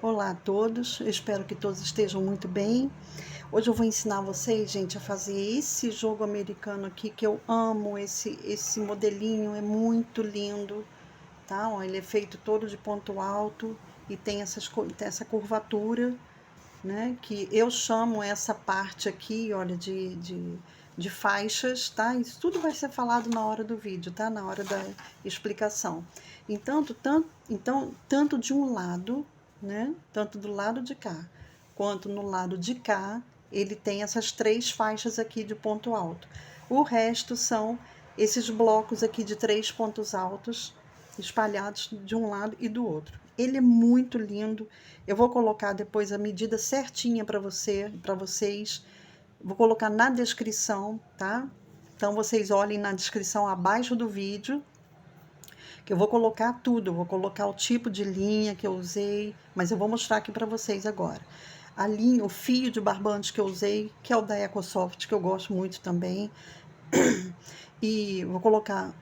Olá a todos, eu espero que todos estejam muito bem. Hoje eu vou ensinar vocês, gente, a fazer esse jogo americano aqui, que eu amo, esse modelinho, é muito lindo, tá? Ó, ele é feito todo de ponto alto e tem essa curvatura, né? Que eu chamo essa parte aqui, olha, de faixas, tá? Isso tudo vai ser falado na hora do vídeo, tá? Na hora da explicação. Então, tanto de um lado, né? Tanto do lado de cá, quanto no lado de cá, ele tem essas 3 faixas aqui de ponto alto. O resto são esses blocos aqui de 3 pontos altos, espalhados de um lado e do outro. Ele é muito lindo. Eu vou colocar depois a medida certinha para vocês. Vou colocar na descrição, tá? Então vocês olhem na descrição abaixo do vídeo, que eu vou colocar tudo. Eu vou colocar o tipo de linha que eu usei, mas eu vou mostrar aqui para vocês agora. A linha, o fio de barbante que eu usei, que é o da EcoSoft, que eu gosto muito também. E vou colocar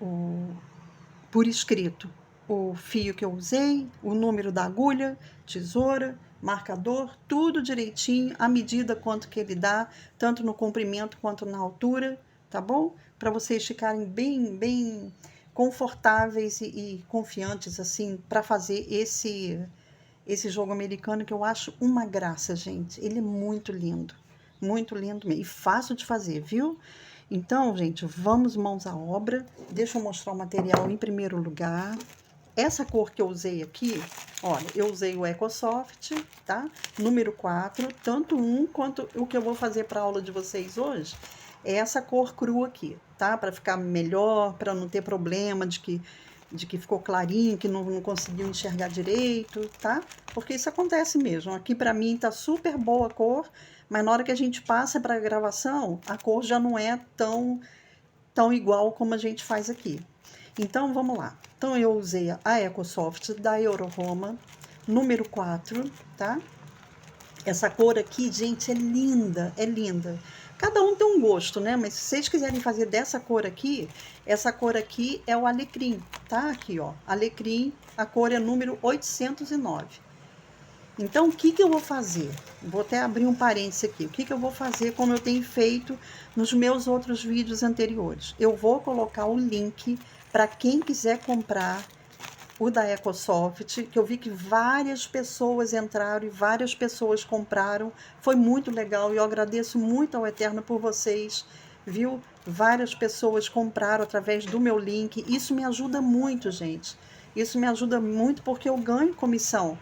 por escrito o fio que eu usei, o número da agulha, tesoura, marcador, tudo direitinho, a medida quanto que ele dá, tanto no comprimento quanto na altura, tá bom? Para vocês ficarem bem confortáveis e confiantes assim para fazer esse jogo americano, que eu acho uma graça, gente. Ele é muito lindo mesmo, e fácil de fazer, viu? Então, gente, vamos mãos à obra. Deixa eu mostrar o material em primeiro lugar. Essa cor que eu usei aqui, olha, eu usei o EcoSoft, tá? Número 4, tanto um quanto o que eu vou fazer para a aula de vocês hoje, é essa cor crua aqui, tá? Para ficar melhor, para não ter problema de que ficou clarinho, que não conseguiu enxergar direito, tá? Porque isso acontece mesmo. Aqui para mim tá super boa a cor, mas na hora que a gente passa para a gravação, a cor já não é tão igual como a gente faz aqui. Então, vamos lá. Então, eu usei a EcoSoft da Euroroma, número 4, tá? Essa cor aqui, gente, é linda, é linda. Cada um tem um gosto, né? Mas se vocês quiserem fazer dessa cor aqui, essa cor aqui é o alecrim, tá? Aqui, ó, alecrim, a cor é número 809. Então, o que eu vou fazer? Vou até abrir um parênteses aqui. O que eu vou fazer, como eu tenho feito nos meus outros vídeos anteriores? Eu vou colocar o link para quem quiser comprar o da EcoSoft, que eu vi que várias pessoas entraram e várias pessoas compraram. Foi muito legal e eu agradeço muito ao Eterno por vocês, viu? Várias pessoas compraram através do meu link. Isso me ajuda muito, gente. Isso me ajuda muito porque eu ganho comissão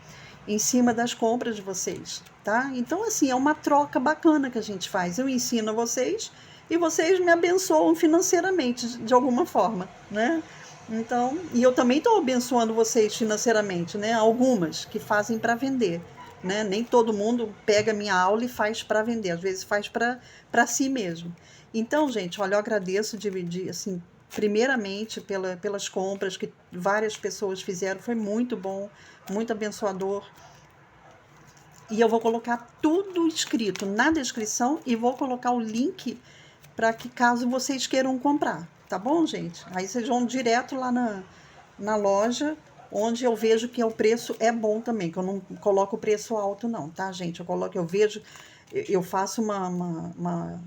em cima das compras de vocês, tá? Então, assim, é uma troca bacana que a gente faz. Eu ensino a vocês e vocês me abençoam financeiramente de alguma forma, né? Então, e eu também estou abençoando vocês financeiramente, né? Algumas que fazem para vender, né? Nem todo mundo pega minha aula e faz para vender, às vezes faz para si mesmo. Então, gente, olha, eu agradeço assim, primeiramente pelas compras que várias pessoas fizeram, foi muito bom, muito abençoador. E eu vou colocar tudo escrito na descrição e vou colocar o link para que caso vocês queiram comprar, tá bom, gente? Aí vocês vão direto lá na loja, onde eu vejo que o preço é bom também, que eu não coloco o preço alto não, tá, gente? Eu faço uma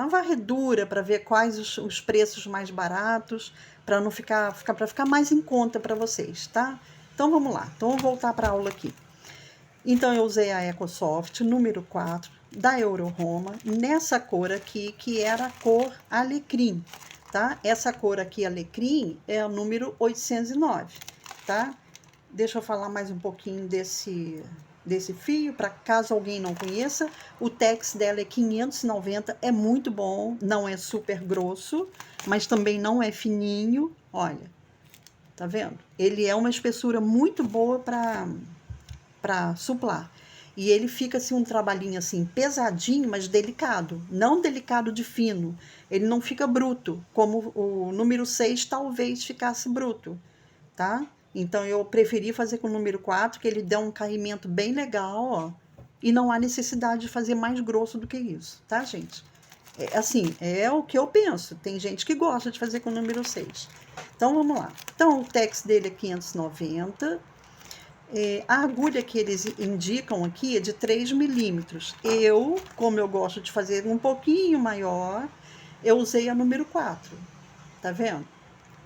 varredura para ver quais os preços mais baratos, para não para ficar mais em conta para vocês, tá? Então vamos lá. Então vamos voltar para a aula aqui. Então eu usei a EcoSoft número 4 da Euroroma, nessa cor aqui, que era a cor alecrim, tá? Essa cor aqui, alecrim, é o número 809, tá? Deixa eu falar mais um pouquinho desse fio, para caso alguém não conheça. O tex dela é 590, é muito bom, não é super grosso, mas também não é fininho, olha, tá vendo? Ele é uma espessura muito boa para suplar. E ele fica assim um trabalhinho assim pesadinho, mas delicado, não delicado de fino. Ele não fica bruto, como o número 6 talvez ficasse bruto, tá? Então eu preferi fazer com o número 4, que ele dá um caimento bem legal, ó. E não há necessidade de fazer mais grosso do que isso, tá, gente? É, assim, é o que eu penso. Tem gente que gosta de fazer com o número 6. Então vamos lá. Então o tex dele é 590. A agulha que eles indicam aqui é de 3 milímetros. Como eu gosto de fazer um pouquinho maior, eu usei a número 4, tá vendo?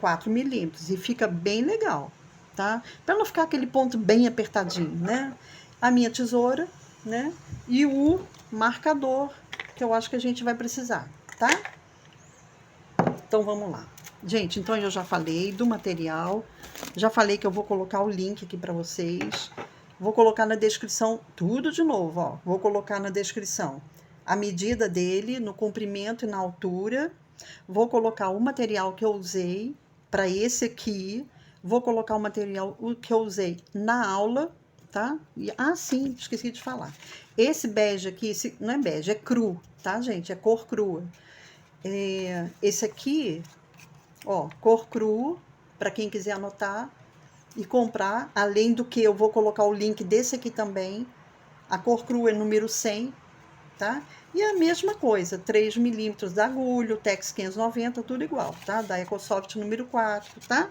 4 milímetros, e fica bem legal, tá? Para não ficar aquele ponto bem apertadinho, né? A minha tesoura, né? E o marcador, que eu acho que a gente vai precisar, tá? Então, vamos lá. Gente, então eu já falei do material, já falei que eu vou colocar o link aqui para vocês, vou colocar na descrição tudo de novo, ó. Vou colocar na descrição a medida dele, no comprimento e na altura, vou colocar o material que eu usei para esse aqui, vou colocar o material que eu usei na aula, tá? Sim, esqueci de falar. Esse bege aqui, não é bege, é cru, tá, gente? É cor crua. Esse aqui, ó, cor cru, para quem quiser anotar e comprar. Além do que, eu vou colocar o link desse aqui também. A cor cru é número 100, tá? E a mesma coisa, 3 milímetros da agulha, o Tex 590, tudo igual, tá? Da Ecosoft número 4, tá?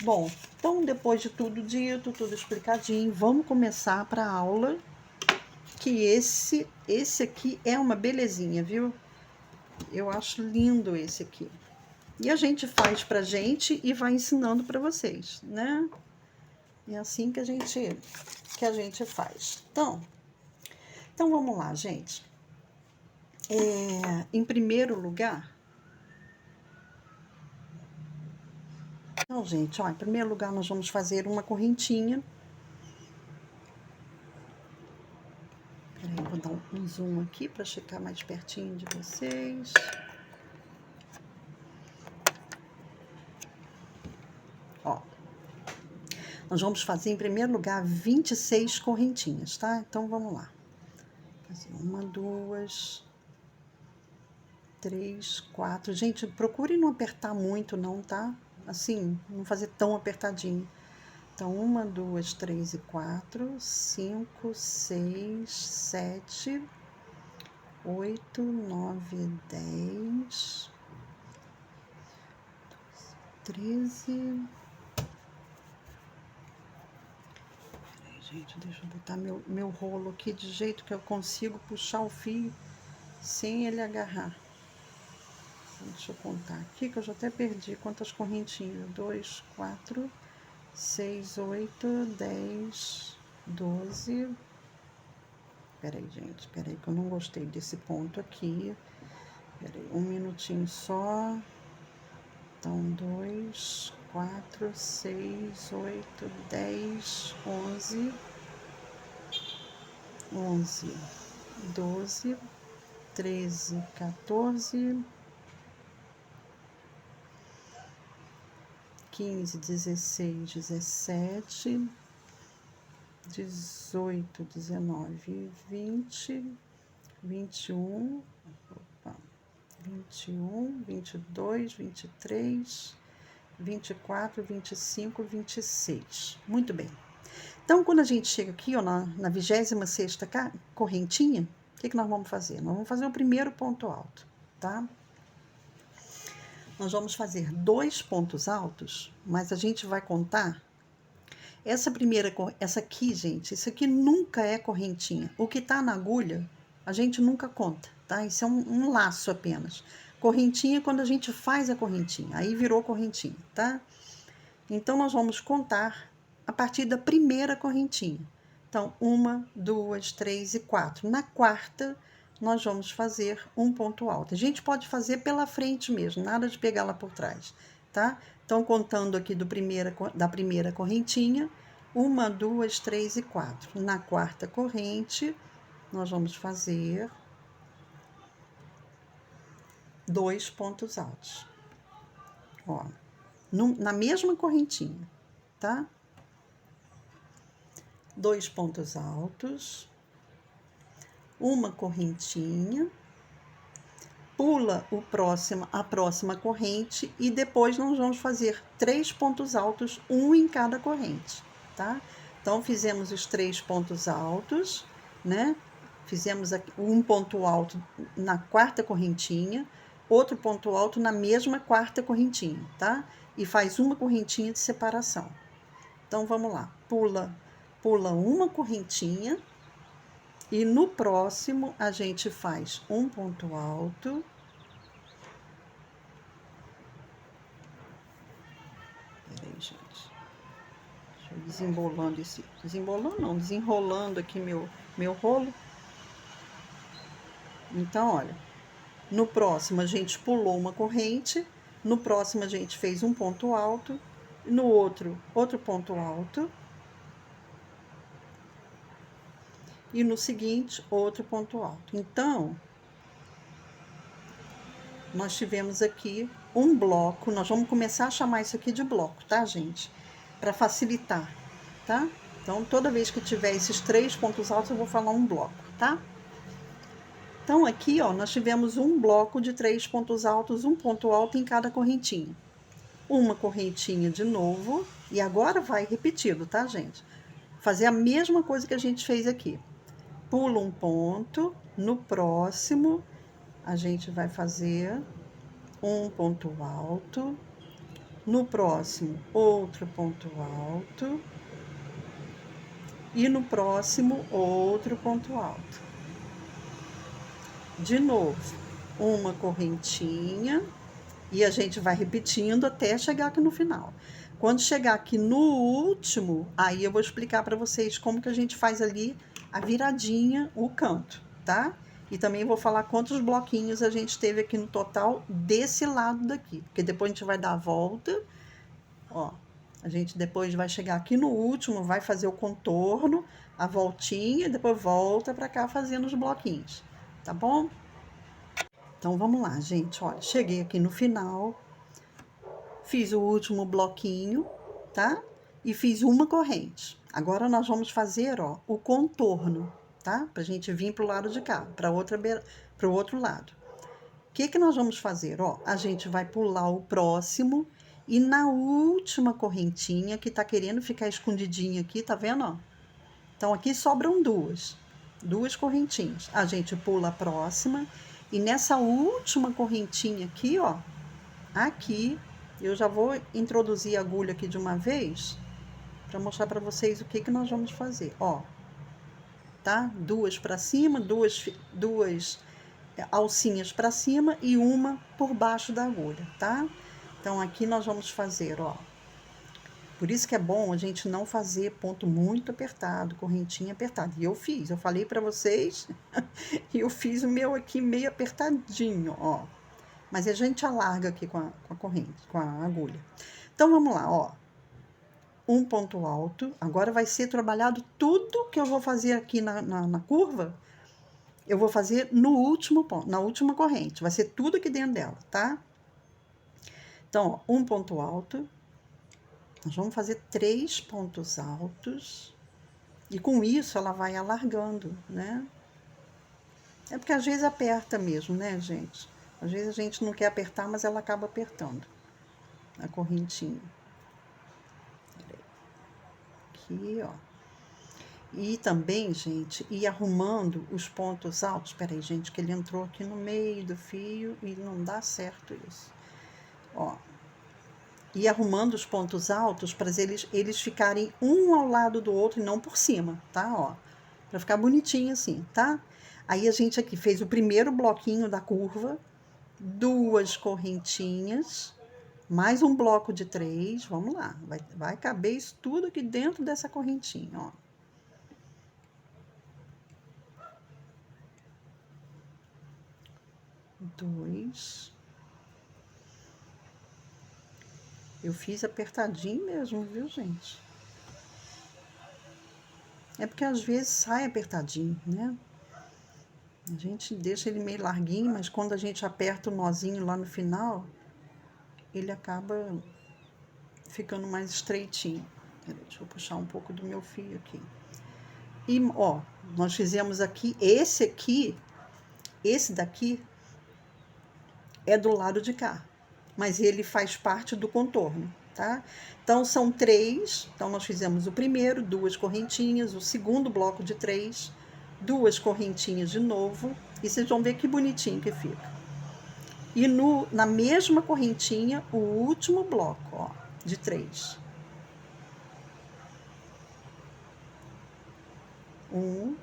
Bom, então depois de tudo dito, tudo explicadinho, vamos começar para a aula, que esse aqui é uma belezinha, viu? Eu acho lindo esse aqui. E a gente faz pra gente e vai ensinando para vocês, né? É assim que a gente faz. Então vamos lá, gente. Em primeiro lugar, então, gente, ó, em primeiro lugar nós vamos fazer uma correntinha. Peraí, vou dar um zoom aqui para chegar mais pertinho de vocês. Ó, nós vamos fazer em primeiro lugar 26 correntinhas, tá? Então vamos lá. Fazer 1, 2, 3, 4. Gente, procure não apertar muito, não, tá? Assim, não fazer tão apertadinho. Então, 1, 2, 3 e 4, 5, 6, 7, 8, 9, 10, 13. Peraí, gente, deixa eu botar meu rolo aqui de jeito que eu consigo puxar o fio sem ele agarrar. Deixa eu contar aqui, que eu já até perdi quantas correntinhas. 2, 4, 6, 8, 10, 12. Peraí, gente, peraí, que eu não gostei desse ponto aqui. Peraí, um minutinho só. Então, 2, 4, 6, 8, 10, 11, 12, 13, 14, 15, 16, 17, 18, 19, 20, 21, 21, 22, 23, 24, 25, 26. Muito bem. Então, quando a gente chega aqui, ó, na 26ª correntinha, o que nós vamos fazer? Nós vamos fazer o primeiro ponto alto, tá? Nós vamos fazer 2 pontos altos, mas a gente vai contar essa aqui, gente, isso aqui nunca é correntinha. O que tá na agulha, a gente nunca conta, tá? Isso é um laço apenas. Correntinha é quando a gente faz a correntinha, aí virou correntinha, tá? Então, nós vamos contar a partir da primeira correntinha. Então, 1, 2, 3 e 4. Na quarta, nós vamos fazer um ponto alto. A gente pode fazer pela frente mesmo, nada de pegar lá por trás, tá? Então, contando aqui da primeira correntinha, 1, 2, 3 e 4. Na quarta corrente, nós vamos fazer 2 pontos altos. Ó, na mesma correntinha, tá? 2 pontos altos, uma correntinha, pula a próxima corrente e depois nós vamos fazer 3 pontos altos, um em cada corrente, tá? Então, fizemos os 3 pontos altos, né? Fizemos um ponto alto na quarta correntinha, outro ponto alto na mesma quarta correntinha, tá? E faz uma correntinha de separação. Então, vamos lá. Pula pula uma correntinha e no próximo a gente faz um ponto alto. Peraí, gente. Deixa eu desembolando esse... Desembolando não, desenrolando aqui meu rolo. Então, olha, no próximo a gente pulou uma corrente, no próximo a gente fez um ponto alto, no outro ponto alto, e no seguinte, outro ponto alto. Então, nós tivemos aqui um bloco, nós vamos começar a chamar isso aqui de bloco, tá, gente? Para facilitar, tá? Então, toda vez que tiver esses 3 pontos altos, eu vou falar um bloco, tá? Então, aqui, ó, nós tivemos um bloco de 3 pontos altos, um ponto alto em cada correntinha. Uma correntinha de novo, e agora vai repetido, tá, gente? Fazer a mesma coisa que a gente fez aqui. Pula um ponto, no próximo a gente vai fazer um ponto alto, no próximo outro ponto alto e no próximo outro ponto alto. De novo, uma correntinha e a gente vai repetindo até chegar aqui no final. Quando chegar aqui no último, aí eu vou explicar para vocês como que a gente faz ali a viradinha, o canto, tá? E também vou falar quantos bloquinhos a gente teve aqui no total desse lado daqui, porque depois a gente vai dar a volta, ó. A gente depois vai chegar aqui no último, vai fazer o contorno, a voltinha, e depois volta para cá fazendo os bloquinhos, tá bom? Então, vamos lá, gente, olha, cheguei aqui no final, fiz o último bloquinho, tá? E fiz uma corrente. Agora, nós vamos fazer, ó, o contorno, tá? Pra gente vir pro lado de cá, pro outro lado. O que que nós vamos fazer? Ó, a gente vai pular o próximo e na última correntinha, que tá querendo ficar escondidinha aqui, tá vendo, ó? Então, aqui sobram duas correntinhas. A gente pula a próxima e nessa última correntinha aqui, ó, aqui, eu já vou introduzir a agulha aqui de uma vez para mostrar para vocês o que que nós vamos fazer, ó. Tá? Duas para cima, duas alcinhas para cima e uma por baixo da agulha, tá? Então, aqui nós vamos fazer, ó. Por isso que é bom a gente não fazer ponto muito apertado, correntinha apertada. E eu fiz, eu falei para vocês, e eu fiz o meu aqui meio apertadinho, ó. Mas a gente alarga aqui com a corrente, com a agulha. Então, vamos lá, ó. Um ponto alto. Agora vai ser trabalhado tudo que eu vou fazer aqui na curva, eu vou fazer no último ponto, na última corrente. Vai ser tudo aqui dentro dela, tá? Então, ó, um ponto alto. Nós vamos fazer 3 pontos altos. E com isso, ela vai alargando, né? É porque às vezes aperta mesmo, né, gente? Às vezes a gente não quer apertar, mas ela acaba apertando a correntinha. Aqui, ó. E também, gente, ir arrumando os pontos altos. Peraí, gente, que ele entrou aqui no meio do fio e não dá certo isso. Ó. E arrumando os pontos altos para eles ficarem um ao lado do outro e não por cima, tá? Ó, para ficar bonitinho assim, tá? Aí a gente aqui fez o primeiro bloquinho da curva, 2 correntinhas, mais um bloco de 3, vamos lá, vai caber isso tudo aqui dentro dessa correntinha, ó. Dois. Eu fiz apertadinho mesmo, viu, gente? É porque às vezes sai apertadinho, né? A gente deixa ele meio larguinho, mas quando a gente aperta o nozinho lá no final, ele acaba ficando mais estreitinho. Deixa eu puxar um pouco do meu fio aqui. E, ó, nós fizemos aqui, esse daqui é do lado de cá, mas ele faz parte do contorno, tá? Então, são 3, então nós fizemos o primeiro, 2 correntinhas, o segundo bloco de 3, 2 correntinhas de novo, e vocês vão ver que bonitinho que fica. E na mesma correntinha, o último bloco, ó, de 3. Um,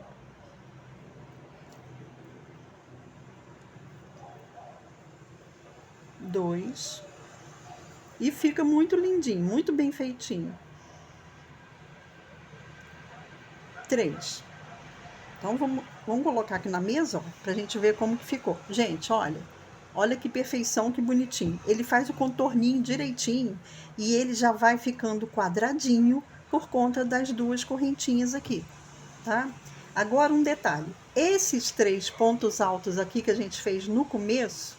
dois, e fica muito lindinho, muito bem feitinho. 3. Então, vamos colocar aqui na mesa, ó, pra gente ver como que ficou. Gente, olha. Olha que perfeição, que bonitinho. Ele faz o contorninho direitinho e ele já vai ficando quadradinho por conta das duas correntinhas aqui, tá? Agora um detalhe. Esses 3 pontos altos aqui que a gente fez no começo,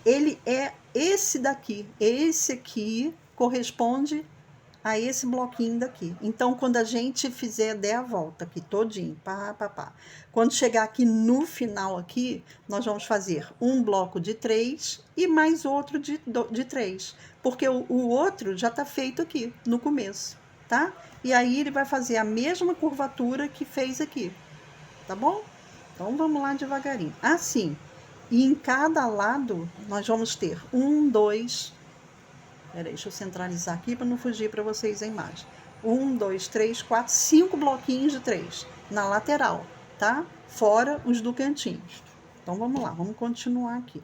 ele é esse daqui. Esse aqui corresponde a esse bloquinho daqui. Então, quando a gente der a volta aqui todinho, pá, pá, pá. Quando chegar aqui no final aqui, nós vamos fazer um bloco de 3 e mais outro de 3, porque o outro já tá feito aqui no começo, tá? E aí ele vai fazer a mesma curvatura que fez aqui, tá bom? Então, vamos lá devagarinho. Assim, e em cada lado nós vamos ter 1, 2, peraí, deixa eu centralizar aqui para não fugir para vocês a imagem. 1, 2, 3, 4, 5 bloquinhos de 3 na lateral, tá? Fora os do cantinho. Então, vamos lá, vamos continuar aqui.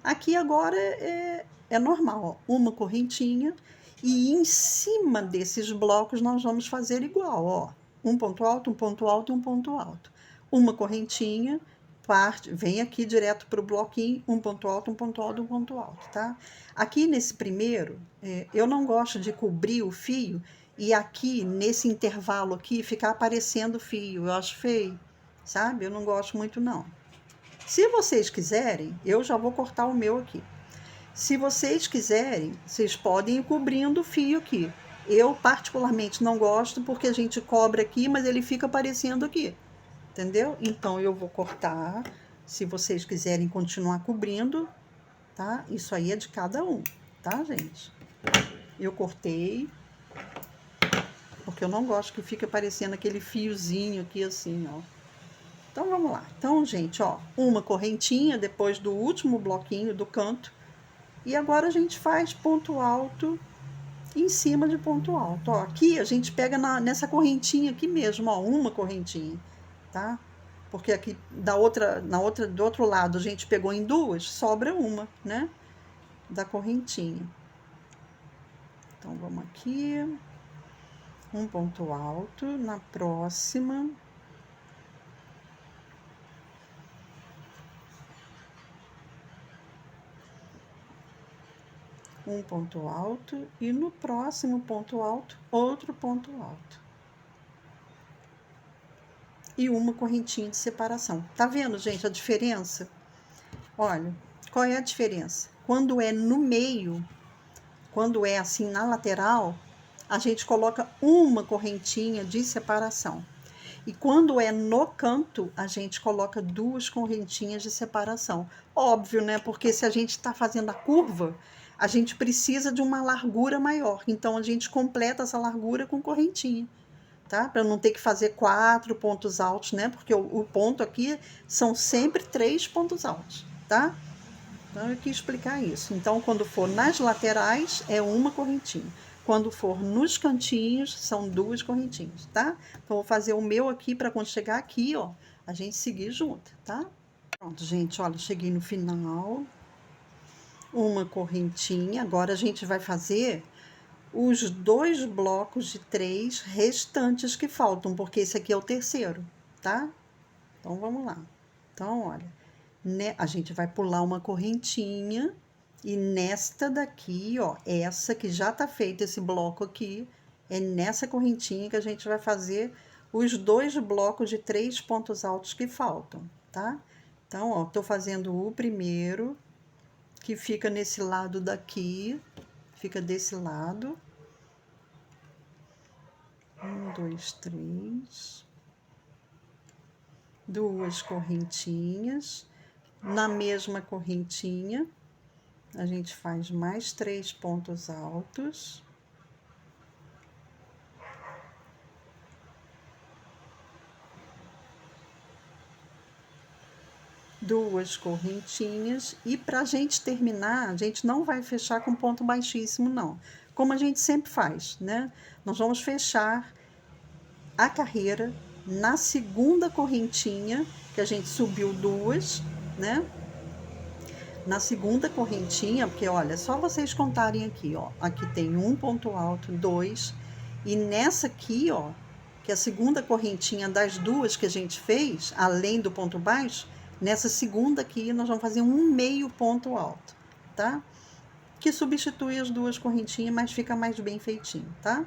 Aqui agora é normal, ó, uma correntinha. E em cima desses blocos nós vamos fazer igual, ó. Um ponto alto, um ponto alto e um ponto alto. Uma correntinha, vem aqui direto para o bloquinho, um ponto alto, um ponto alto, um ponto alto, tá? Aqui nesse primeiro, eu não gosto de cobrir o fio e aqui, nesse intervalo aqui, ficar aparecendo fio. Eu acho feio, sabe? Eu não gosto muito, não. Se vocês quiserem, eu já vou cortar o meu aqui. Se vocês quiserem, vocês podem ir cobrindo o fio aqui. Eu, particularmente, não gosto porque a gente cobre aqui, mas ele fica aparecendo aqui. Entendeu? Então, eu vou cortar. Se vocês quiserem continuar cobrindo, tá? Isso aí é de cada um, tá, gente? Eu cortei, porque eu não gosto que fique aparecendo aquele fiozinho aqui assim, ó. Então, vamos lá. Então, gente, ó, uma correntinha depois do último bloquinho do canto. E agora a gente faz ponto alto em cima de ponto alto. Ó, aqui a gente pega nessa correntinha aqui mesmo, ó, uma correntinha, tá? Porque aqui do outro lado a gente pegou em duas, sobra uma, né? Da correntinha. Então, vamos aqui. Um ponto alto na próxima. Um ponto alto e no próximo ponto alto, outro ponto alto. E uma correntinha de separação. Tá vendo, gente, a diferença? Olha, qual é a diferença? Quando é no meio, quando é assim na lateral, a gente coloca uma correntinha de separação. E quando é no canto, a gente coloca 2 correntinhas de separação. Óbvio, né? Porque se a gente está fazendo a curva, a gente precisa de uma largura maior. Então, a gente completa essa largura com correntinha, tá? Para não ter que fazer 4 pontos altos, né? Porque o ponto aqui são sempre 3 pontos altos, tá? Então, eu quis explicar isso. Então, quando for nas laterais, é uma correntinha. Quando for nos cantinhos, são 2 correntinhas, tá? Então, vou fazer o meu aqui para quando chegar aqui, ó, a gente seguir junto, tá? Pronto, gente, olha, cheguei no final. Uma correntinha. Agora, a gente vai fazer os 2 blocos de 3 restantes que faltam, porque esse aqui é o terceiro, tá? Então, vamos lá. Então, olha, né, a gente vai pular uma correntinha e nesta daqui, ó, essa que já tá feito esse bloco aqui, é nessa correntinha que a gente vai fazer os 2 blocos de 3 pontos altos que faltam, tá? Então, ó, tô fazendo o primeiro, que fica nesse lado daqui, fica desse lado. 1, 2, 3. 2 correntinhas. Na mesma correntinha, a gente faz mais 3 pontos altos. Duas correntinhas. E para a gente terminar, a gente não vai fechar com ponto baixíssimo, não. Como a gente sempre faz, né? Nós vamos fechar a carreira na segunda correntinha, que a gente subiu duas, né? Na segunda correntinha, porque olha, só vocês contarem aqui, ó. Aqui tem um ponto alto, dois, e nessa aqui, ó, que é a segunda correntinha das duas que a gente fez, além do ponto baixo, nessa segunda aqui nós vamos fazer um meio ponto alto, tá? Que substitui as duas correntinhas, mas fica mais bem feitinho, tá?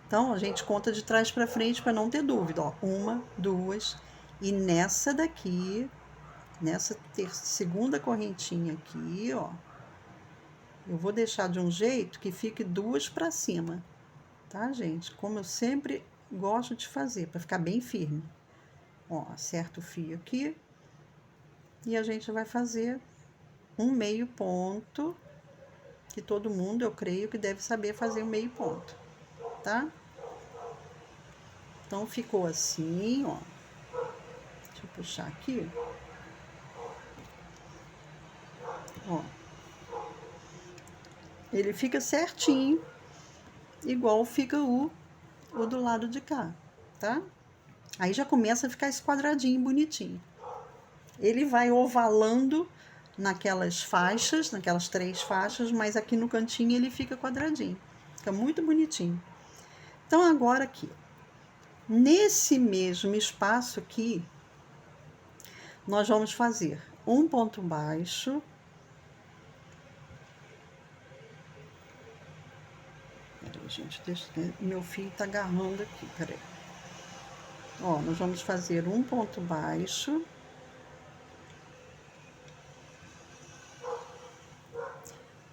Então, a gente conta de trás para frente para não ter dúvida, ó. Uma, duas, e nessa daqui, nessa segunda correntinha aqui, ó, eu vou deixar de um jeito que fique duas para cima, tá, gente? Como eu sempre gosto de fazer, para ficar bem firme. Ó, acerta o fio aqui e a gente vai fazer um meio ponto, que todo mundo, eu creio, que deve saber fazer um meio ponto, tá? Então, ficou assim, ó. Deixa eu puxar aqui. Ó. Ele fica certinho, igual fica o do lado de cá, tá? Aí já começa a ficar esse quadradinho bonitinho. Ele vai ovalando naquelas faixas, naquelas 3 faixas, mas aqui no cantinho ele fica quadradinho. Fica muito bonitinho. Então, agora aqui, nesse mesmo espaço aqui, nós vamos fazer um ponto baixo. Peraí, gente, deixa, meu fio tá agarrando aqui, peraí. Ó, nós vamos fazer um ponto baixo.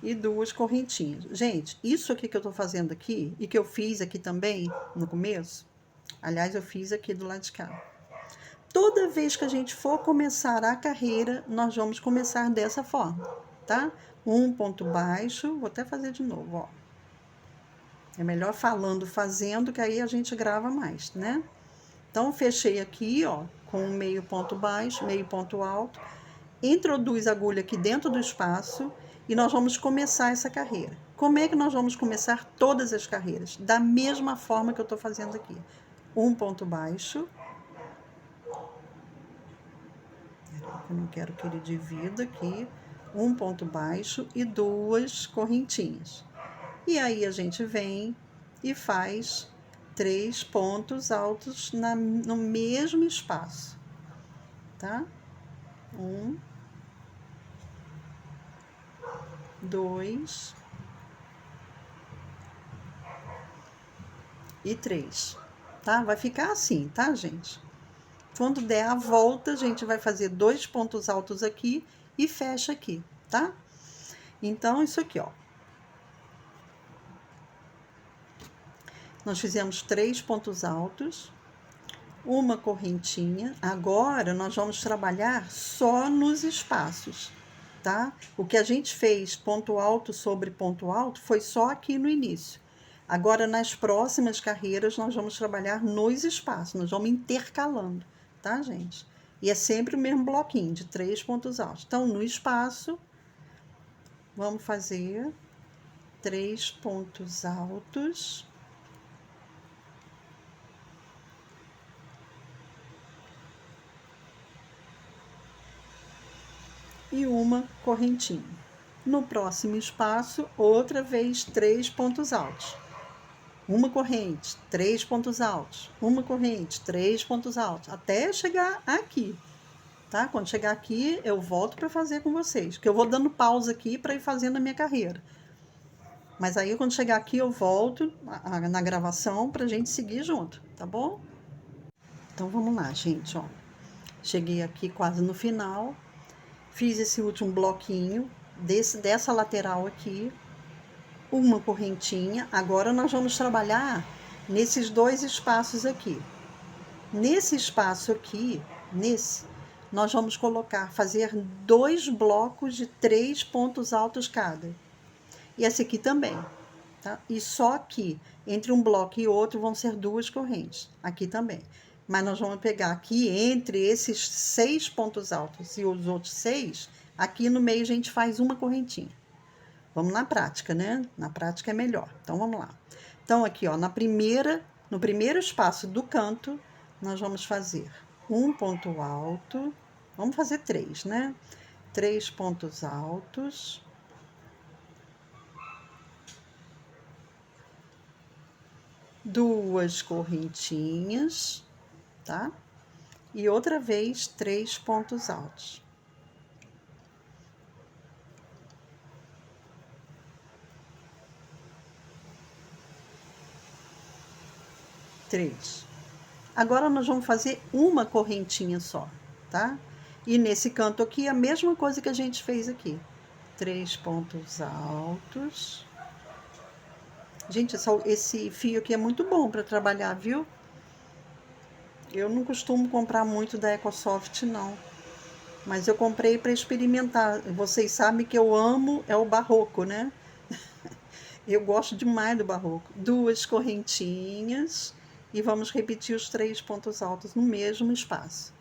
E 2 correntinhas. Gente, isso aqui que eu tô fazendo aqui, e que eu fiz aqui também, no começo, aliás, eu fiz aqui do lado de cá. Toda vez que a gente for começar a carreira, nós vamos começar dessa forma, tá? Um ponto baixo, vou até fazer de novo, ó. É melhor falando, fazendo, que aí a gente grava mais, né? Então, fechei aqui, ó, com um meio ponto baixo, meio ponto alto, introduz a agulha aqui dentro do espaço e nós vamos começar essa carreira. Como é que nós vamos começar todas as carreiras? Da mesma forma que eu tô fazendo aqui. Um ponto baixo. Eu não quero que ele divida aqui. Um ponto baixo e 2 correntinhas. E aí a gente vem e faz 3 pontos altos no mesmo espaço, tá? 1, 2 e 3, tá? Vai ficar assim, tá, gente? Quando der a volta, a gente vai fazer 2 pontos altos aqui e fecha aqui, tá? Então, isso aqui, ó. Nós fizemos 3 pontos altos, uma correntinha. Agora, nós vamos trabalhar só nos espaços, tá? O que a gente fez ponto alto sobre ponto alto foi só aqui no início. Agora, nas próximas carreiras, nós vamos trabalhar nos espaços, nós vamos intercalando, tá, gente? E é sempre o mesmo bloquinho de 3 pontos altos. Então, no espaço, vamos fazer 3 pontos altos. E uma correntinha. No próximo espaço, outra vez 3 pontos altos. Uma corrente, 3 pontos altos. Uma corrente, 3 pontos altos. Até chegar aqui, tá? Quando chegar aqui, eu volto para fazer com vocês. Que eu vou dando pausa aqui para ir fazendo a minha carreira. Mas aí, quando chegar aqui, eu volto na gravação pra gente seguir junto, tá bom? Então, vamos lá, gente, ó. Cheguei aqui quase no final. Fiz esse último bloquinho dessa lateral aqui, uma correntinha. Agora nós vamos trabalhar nesses 2 espaços aqui. Nesse espaço aqui, nós vamos fazer 2 blocos de 3 pontos altos cada. E esse aqui também, tá? E só aqui, entre um bloco e outro, vão ser 2 correntes. Aqui também. Mas nós vamos pegar aqui, entre esses 6 pontos altos e os outros 6, aqui no meio a gente faz uma correntinha. Vamos na prática, né? Na prática é melhor. Então, vamos lá. Então, aqui, ó, na primeira No primeiro espaço do canto, nós vamos fazer um ponto alto, vamos fazer 3, né? 3 pontos altos, duas correntinhas, tá? E outra vez 3 pontos altos. Três. Agora nós vamos fazer uma correntinha só, tá? E nesse canto aqui, a mesma coisa que a gente fez aqui. 3 pontos altos. Gente, esse fio aqui é muito bom para trabalhar, viu? Eu não costumo comprar muito da Ecosoft, não. Mas eu comprei para experimentar. Vocês sabem que eu amo o barroco, né? Eu gosto demais do barroco. Duas correntinhas e vamos repetir os 3 pontos altos no mesmo espaço.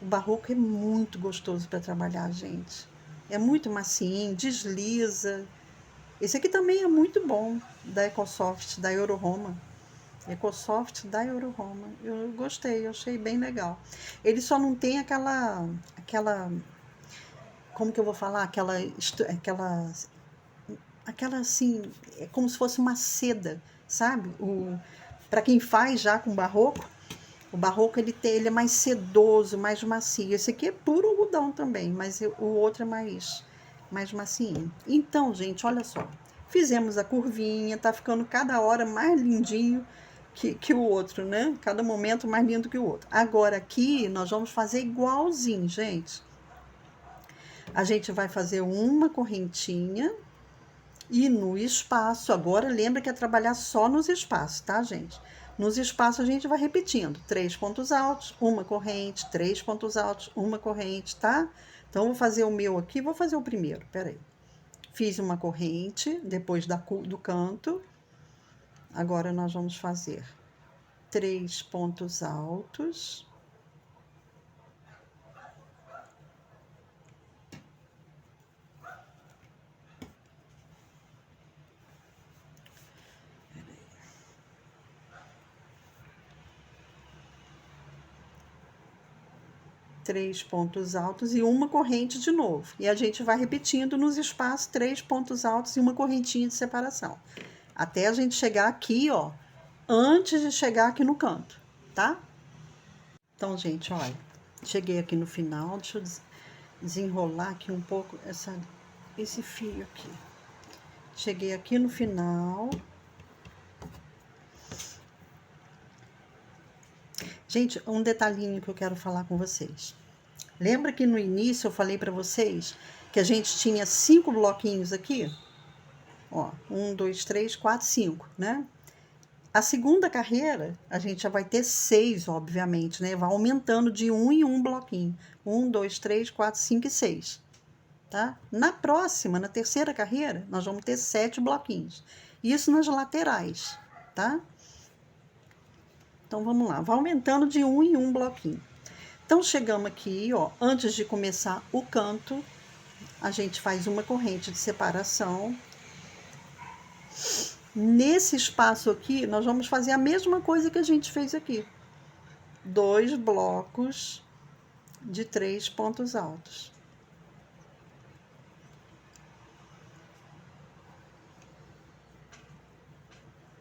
O barroco é muito gostoso para trabalhar, gente. É muito macinho, desliza. Esse aqui também é muito bom, da Ecosoft, da Euroroma. Ecosoft da Euroroma. Eu gostei, eu achei bem legal. Ele só não tem aquela, como que eu vou falar? Aquela assim, é como se fosse uma seda, sabe? Para quem faz já com barroco, o barroco ele é mais sedoso, mais macio. Esse aqui é puro algodão também, mas o outro é mais macio. Então, gente, olha só. Fizemos a curvinha, tá ficando cada hora mais lindinho que o outro, né? Cada momento mais lindo que o outro. Agora aqui nós vamos fazer igualzinho, gente. A gente vai fazer uma correntinha e no espaço, agora lembra que é trabalhar só nos espaços, tá, gente? Nos espaços a gente vai repetindo, 3 pontos altos, uma corrente, 3 pontos altos, uma corrente, tá? Então, vou fazer o meu aqui, vou fazer o primeiro, peraí. Fiz uma corrente, depois do canto. Agora, nós vamos fazer 3 pontos altos. Três pontos altos e uma corrente de novo. E a gente vai repetindo nos espaços 3 pontos altos e uma correntinha de separação. Até a gente chegar aqui, ó, antes de chegar aqui no canto, tá? Então, gente, olha, cheguei aqui no final, deixa eu desenrolar aqui um pouco esse fio aqui. Cheguei aqui no final. Gente, um detalhinho que eu quero falar com vocês. Lembra que no início eu falei para vocês que a gente tinha 5 bloquinhos aqui? Ó, 1, 2, 3, 4, 5, né? A segunda carreira, a gente já vai ter 6, obviamente, né? Vai aumentando de 1 em 1 bloquinho. 1, 2, 3, 4, 5 e 6, tá? Na próxima, na terceira carreira, nós vamos ter 7 bloquinhos. Isso nas laterais, tá? Então, vamos lá. Vai aumentando de 1 em 1 bloquinho. Então, chegamos aqui, ó. Antes de começar o canto, a gente faz uma corrente de separação. Nesse espaço aqui, nós vamos fazer a mesma coisa que a gente fez aqui. 2 blocos de 3 pontos altos.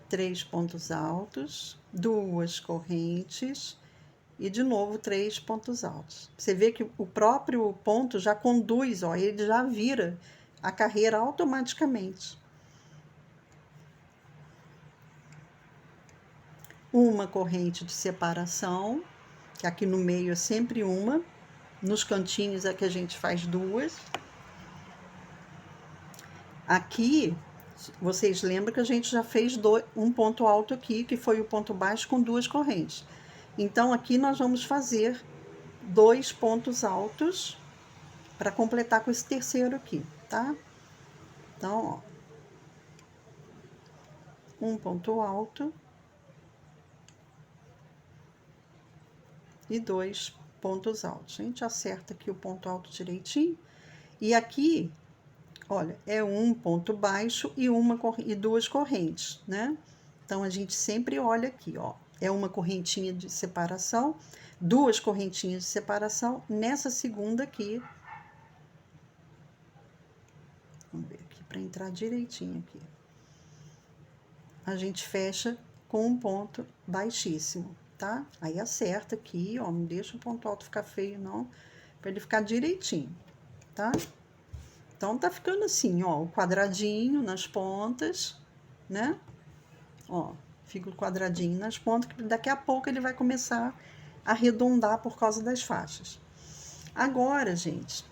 Três pontos altos, duas correntes e de novo 3 pontos altos. Você vê que o próprio ponto já conduz, ó, ele já vira a carreira automaticamente. Uma corrente de separação, que aqui no meio é sempre uma, nos cantinhos é que a gente faz 2. Aqui, vocês lembram que a gente já fez um ponto alto aqui, que foi o ponto baixo com 2 correntes. Então, aqui nós vamos fazer 2 pontos altos para completar com esse terceiro aqui, tá? Então, ó, um ponto alto e 2 pontos altos. A gente acerta aqui o ponto alto direitinho. E aqui, olha, é um ponto baixo e 2 correntes, né? Então, a gente sempre olha aqui, ó. é uma correntinha de separação, 2 correntinhas de separação nessa segunda aqui. Vamos ver aqui para entrar direitinho aqui. A gente fecha com um ponto baixíssimo, tá? Aí acerta aqui, ó, não deixa o ponto alto ficar feio não, para ele ficar direitinho, tá? Então tá ficando assim, ó, o quadradinho nas pontas, né? Ó, fica o quadradinho nas pontas, que daqui a pouco ele vai começar a arredondar por causa das faixas. Agora, gente,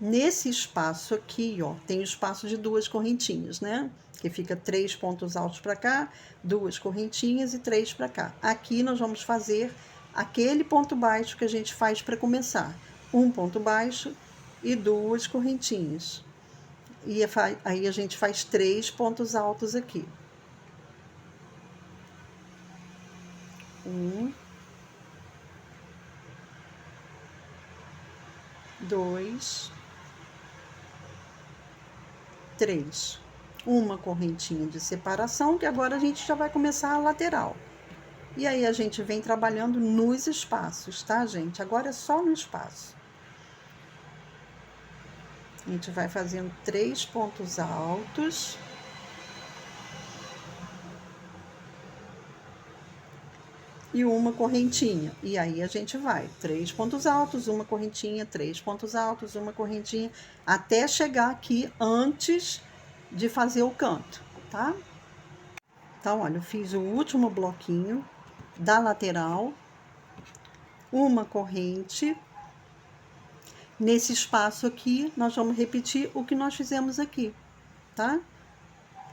nesse espaço aqui, ó, tem o espaço de 2 correntinhas, né? Que fica 3 pontos altos para cá, 2 correntinhas e 3 para cá. Aqui nós vamos fazer aquele ponto baixo que a gente faz para começar. Um ponto baixo e 2 correntinhas. E aí a gente faz 3 pontos altos aqui. 1, 2, 3. Uma correntinha de separação, que agora a gente já vai começar a lateral. E aí a gente vem trabalhando nos espaços, tá, gente? Agora é só no espaço. A gente vai fazendo 3 pontos altos. E uma correntinha. E aí a gente vai 3 pontos altos, uma correntinha, 3 pontos altos, uma correntinha, até chegar aqui antes de fazer o canto, tá? Então, olha, eu fiz o último bloquinho da lateral, uma corrente. Nesse espaço aqui, nós vamos repetir o que nós fizemos aqui, tá?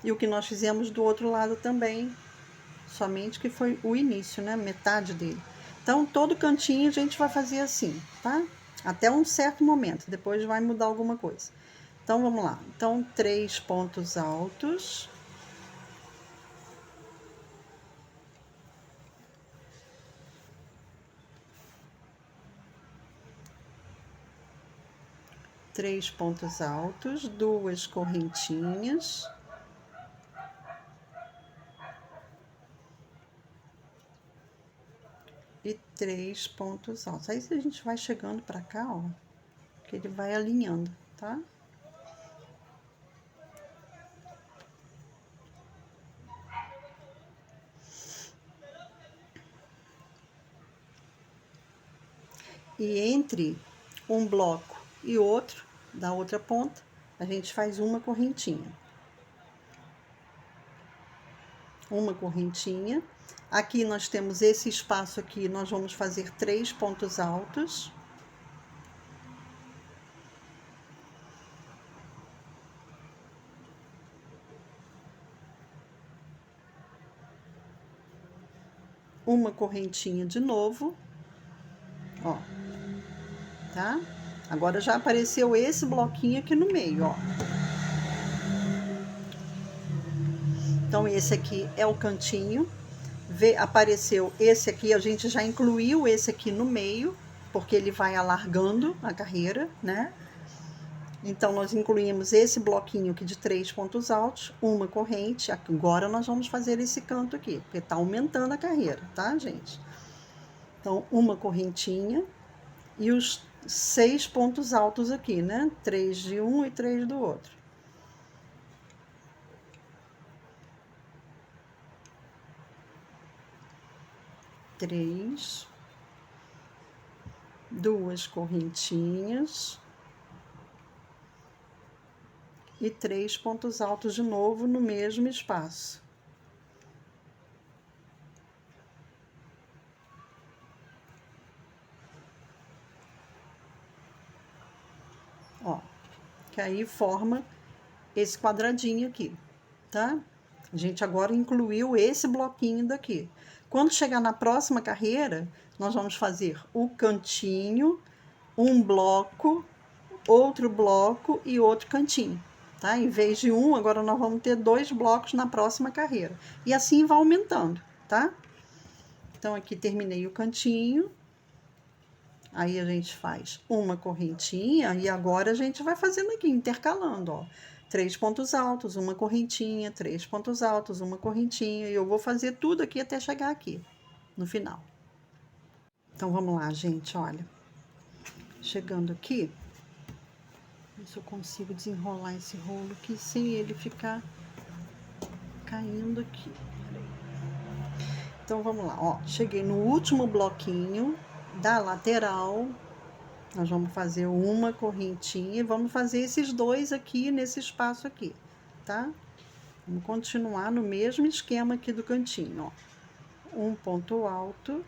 E o que nós fizemos do outro lado também, somente que foi o início, né? Metade dele. Então, todo cantinho a gente vai fazer assim, tá? Até um certo momento, depois vai mudar alguma coisa. Então, vamos lá. Então, 3 pontos altos. Três pontos altos, 2 correntinhas. E 3 pontos altos. Aí a gente vai chegando pra cá, ó, que ele vai alinhando, tá? E entre um bloco e outro, da outra ponta, a gente faz uma correntinha. Uma correntinha. Aqui nós temos esse espaço aqui, nós vamos fazer 3 pontos altos. Uma correntinha de novo, ó, tá? Agora já apareceu esse bloquinho aqui no meio, ó. Então, esse aqui é o cantinho. Apareceu esse aqui, a gente já incluiu esse aqui no meio, porque ele vai alargando a carreira, né? Então, nós incluímos esse bloquinho aqui de 3 pontos altos, uma corrente. Agora, nós vamos fazer esse canto aqui, porque tá aumentando a carreira, tá, gente? Então, uma correntinha e os 6 pontos altos aqui, né? 3 de um e 3 do outro. Três, 2 correntinhas e 3 pontos altos de novo no mesmo espaço. Ó, que aí forma esse quadradinho aqui, tá? A gente agora incluiu esse bloquinho daqui. Quando chegar na próxima carreira, nós vamos fazer o cantinho, um bloco, outro bloco e outro cantinho, tá? Em vez de um, agora nós vamos ter 2 blocos na próxima carreira. E assim vai aumentando, tá? Então, aqui terminei o cantinho. Aí, a gente faz uma correntinha e agora a gente vai fazendo aqui, intercalando, ó. 3 pontos altos, uma correntinha, 3 pontos altos, uma correntinha, e eu vou fazer tudo aqui até chegar aqui, no final. Então, vamos lá, gente, olha. Chegando aqui, ver se eu consigo desenrolar esse rolo aqui sem ele ficar caindo aqui. Então, vamos lá, ó. Cheguei no último bloquinho da lateral. Nós vamos fazer uma correntinha e vamos fazer esses dois aqui nesse espaço aqui, tá? Vamos continuar no mesmo esquema aqui do cantinho, ó. Um ponto alto,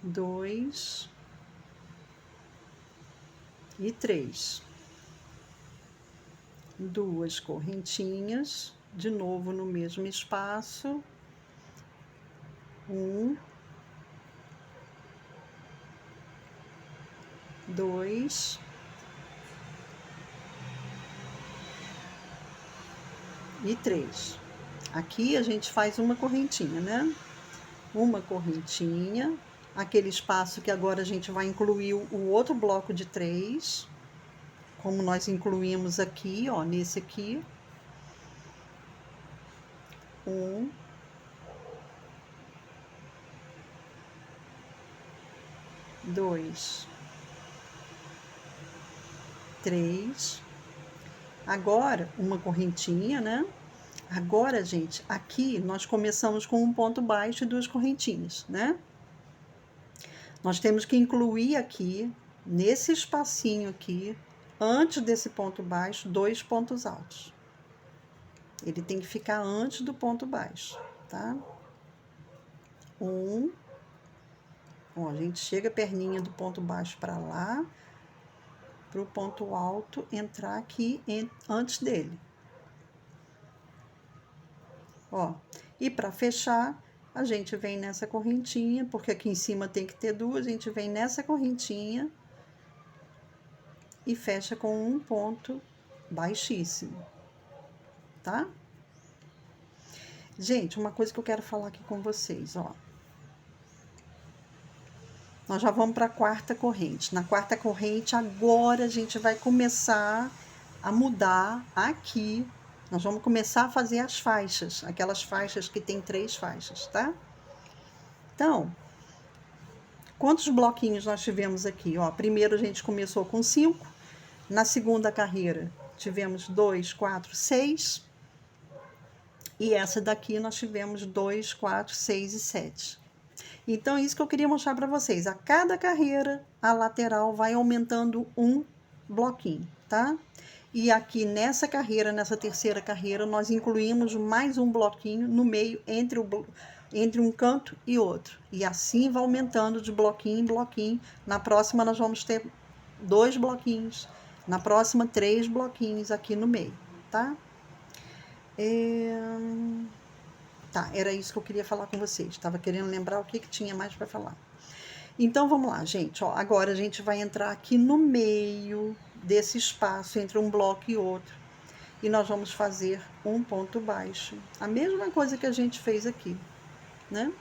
2 e 3. Duas correntinhas, de novo no mesmo espaço. 1, 2 e 3. Aqui a gente faz uma correntinha, né? Uma correntinha, aquele espaço que agora a gente vai incluir o outro bloco de 3, como nós incluímos aqui, ó, nesse aqui. 1, 2, 3. Agora, uma correntinha, né? Agora, gente, aqui nós começamos com um ponto baixo e duas correntinhas, né? Nós temos que incluir aqui, nesse espacinho aqui, antes desse ponto baixo, 2 pontos altos. Ele tem que ficar antes do ponto baixo, tá? 1. Ó, a gente chega a perninha do ponto baixo para lá, para o ponto alto entrar aqui antes dele. Ó, e para fechar, a gente vem nessa correntinha, porque aqui em cima tem que ter duas, a gente vem nessa correntinha e fecha com um ponto baixíssimo, tá? Gente, uma coisa que eu quero falar aqui com vocês, ó. Nós já vamos para a quarta corrente. Na quarta corrente, agora a gente vai começar a mudar aqui. Nós vamos começar a fazer as faixas, aquelas faixas que tem 3 faixas, tá? Então, quantos bloquinhos nós tivemos aqui? Ó, primeiro a gente começou com 5, na segunda carreira tivemos 2, 4, 6, e essa daqui nós tivemos 2, 4, 6 e 7. Então, é isso que eu queria mostrar para vocês. A cada carreira, a lateral vai aumentando um bloquinho, tá? E aqui nessa carreira, nessa terceira carreira, nós incluímos mais um bloquinho no meio, entre um canto e outro. E assim vai aumentando de bloquinho em bloquinho. Na próxima, nós vamos ter 2 bloquinhos. Na próxima, 3 bloquinhos aqui no meio, tá? Tá, era isso que eu queria falar com vocês. Estava querendo lembrar o que tinha mais para falar. Então, vamos lá, gente. Ó, agora a gente vai entrar aqui no meio desse espaço entre um bloco e outro. E nós vamos fazer um ponto baixo. A mesma coisa que a gente fez aqui, né?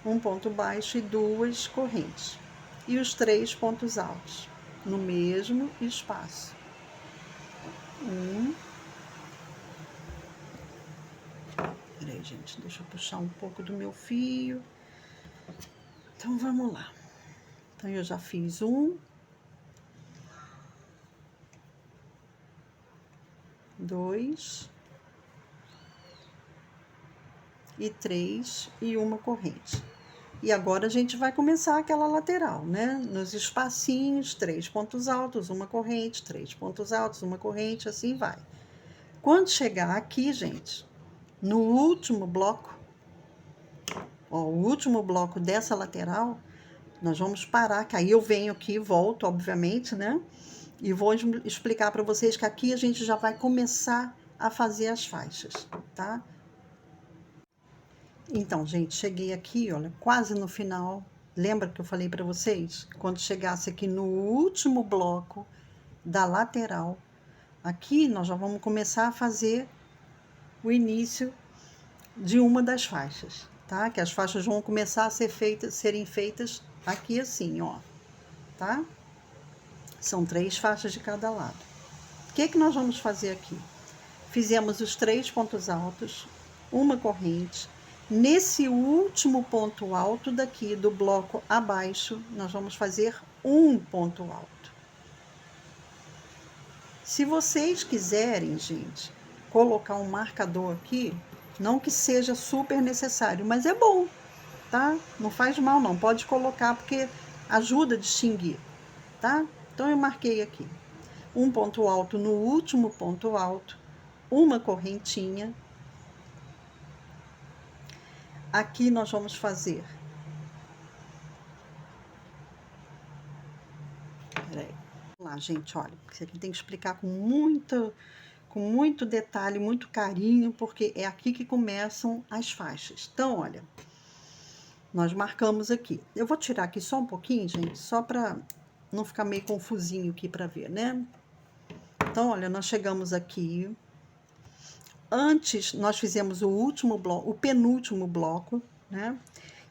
Um ponto baixo e 2 correntes. E os 3 pontos altos no mesmo espaço. 1. Peraí, gente, deixa eu puxar um pouco do meu fio. Então, vamos lá. Então, eu já fiz 1, 2 e 3 e uma corrente. E agora a gente vai começar aquela lateral, né? Nos espacinhos, 3 pontos altos, uma corrente, 3 pontos altos, uma corrente, assim vai. Quando chegar aqui, gente, no último bloco, ó, o último bloco dessa lateral, nós vamos parar, que aí eu venho aqui, volto, obviamente, né? E vou explicar para vocês que aqui a gente já vai começar a fazer as faixas, tá? Então, gente, cheguei aqui, olha, quase no final. Lembra que eu falei para vocês? Quando chegasse aqui no último bloco da lateral, aqui nós já vamos começar a fazer o início de uma das faixas, tá? Que as faixas vão começar a serem feitas aqui assim, ó, tá? São 3 faixas de cada lado. O que nós vamos fazer aqui? Fizemos os 3 pontos altos, uma corrente. Nesse último ponto alto daqui do bloco abaixo, nós vamos fazer um ponto alto. Se vocês quiserem, gente, colocar um marcador aqui, não que seja super necessário, mas é bom, tá? Não faz mal não, pode colocar porque ajuda a distinguir, tá? Então eu marquei aqui um ponto alto no último ponto alto, uma correntinha. Aqui nós vamos fazer, peraí, vamos lá, gente, olha, isso aqui tem que explicar com muito detalhe, muito carinho, porque é aqui que começam as faixas. Então, olha, nós marcamos aqui. Eu vou tirar aqui só um pouquinho, gente, só para não ficar meio confusinho aqui para ver, né? Então, olha, nós chegamos aqui. Antes, nós fizemos o último bloco, o penúltimo bloco, né?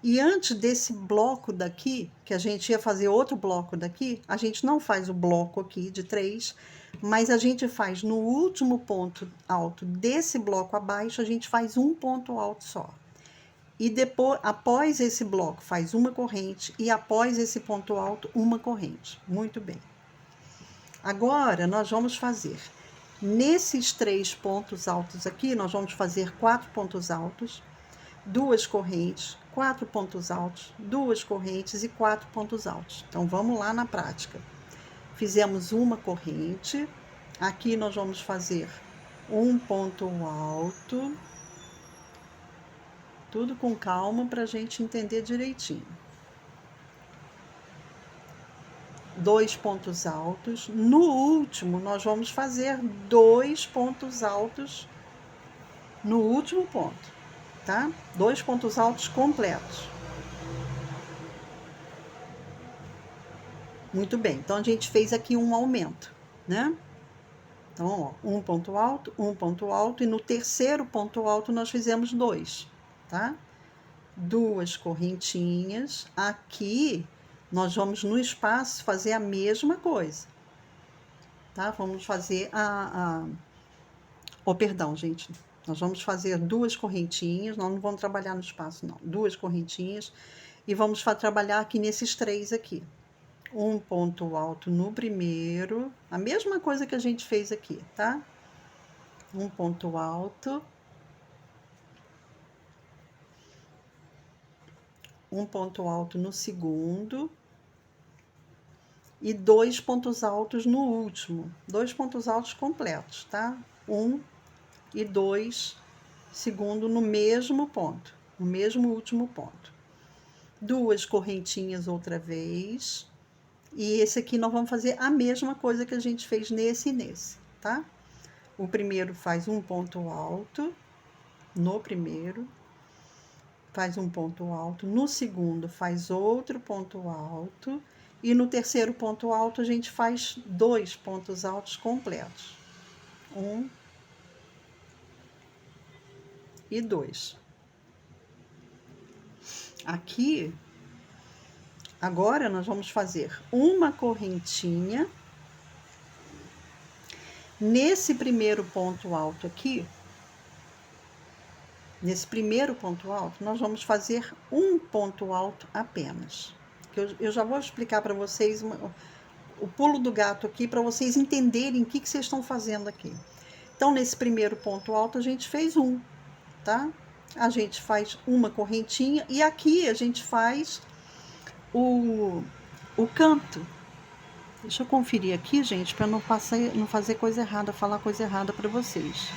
E antes desse bloco daqui, que a gente ia fazer outro bloco daqui, a gente não faz o bloco aqui de 3, mas a gente faz no último ponto alto desse bloco abaixo, a gente faz um ponto alto só. E depois, após esse bloco, faz uma corrente e após esse ponto alto, uma corrente. Muito bem. Agora, nós vamos fazer, nesses 3 pontos altos aqui, nós vamos fazer 4 pontos altos, 2 correntes, 4 pontos altos, 2 correntes e 4 pontos altos. Então, vamos lá na prática. Fizemos uma corrente, aqui nós vamos fazer um ponto alto, tudo com calma para a gente entender direitinho. 2 pontos altos. No último, nós vamos fazer 2 pontos altos no último ponto, tá? 2 pontos altos completos. Muito bem, então a gente fez aqui um aumento, né? Então, ó, um ponto alto, e no terceiro ponto alto nós fizemos 2, tá? 2 correntinhas. Aqui nós vamos no espaço fazer a mesma coisa, tá? Vamos fazer perdão, gente. Nós vamos fazer 2 correntinhas, nós não vamos trabalhar no espaço, não. 2 correntinhas e vamos trabalhar aqui nesses 3 aqui. Um ponto alto no primeiro, a mesma coisa que a gente fez aqui, tá? Um ponto alto. Um ponto alto no segundo. E 2 pontos altos no último. 2 pontos altos completos, tá? 1 e 2, segundo no mesmo ponto, no mesmo último ponto. 2 correntinhas outra vez. E esse aqui nós vamos fazer a mesma coisa que a gente fez nesse e nesse, tá? O primeiro faz um ponto alto no primeiro, faz um ponto alto, no segundo faz outro ponto alto, e no terceiro ponto alto a gente faz 2 pontos altos completos. 1 e 2. Aqui, agora nós vamos fazer uma correntinha. Nesse primeiro ponto alto aqui, nesse primeiro ponto alto, nós vamos fazer um ponto alto apenas. Eu já vou explicar para vocês o pulo do gato aqui, para vocês entenderem o que vocês estão fazendo aqui. Então, nesse primeiro ponto alto, a gente fez um, tá? A gente faz uma correntinha e aqui a gente faz o canto. Deixa eu conferir aqui, gente, para não fazer coisa errada, falar coisa errada para vocês.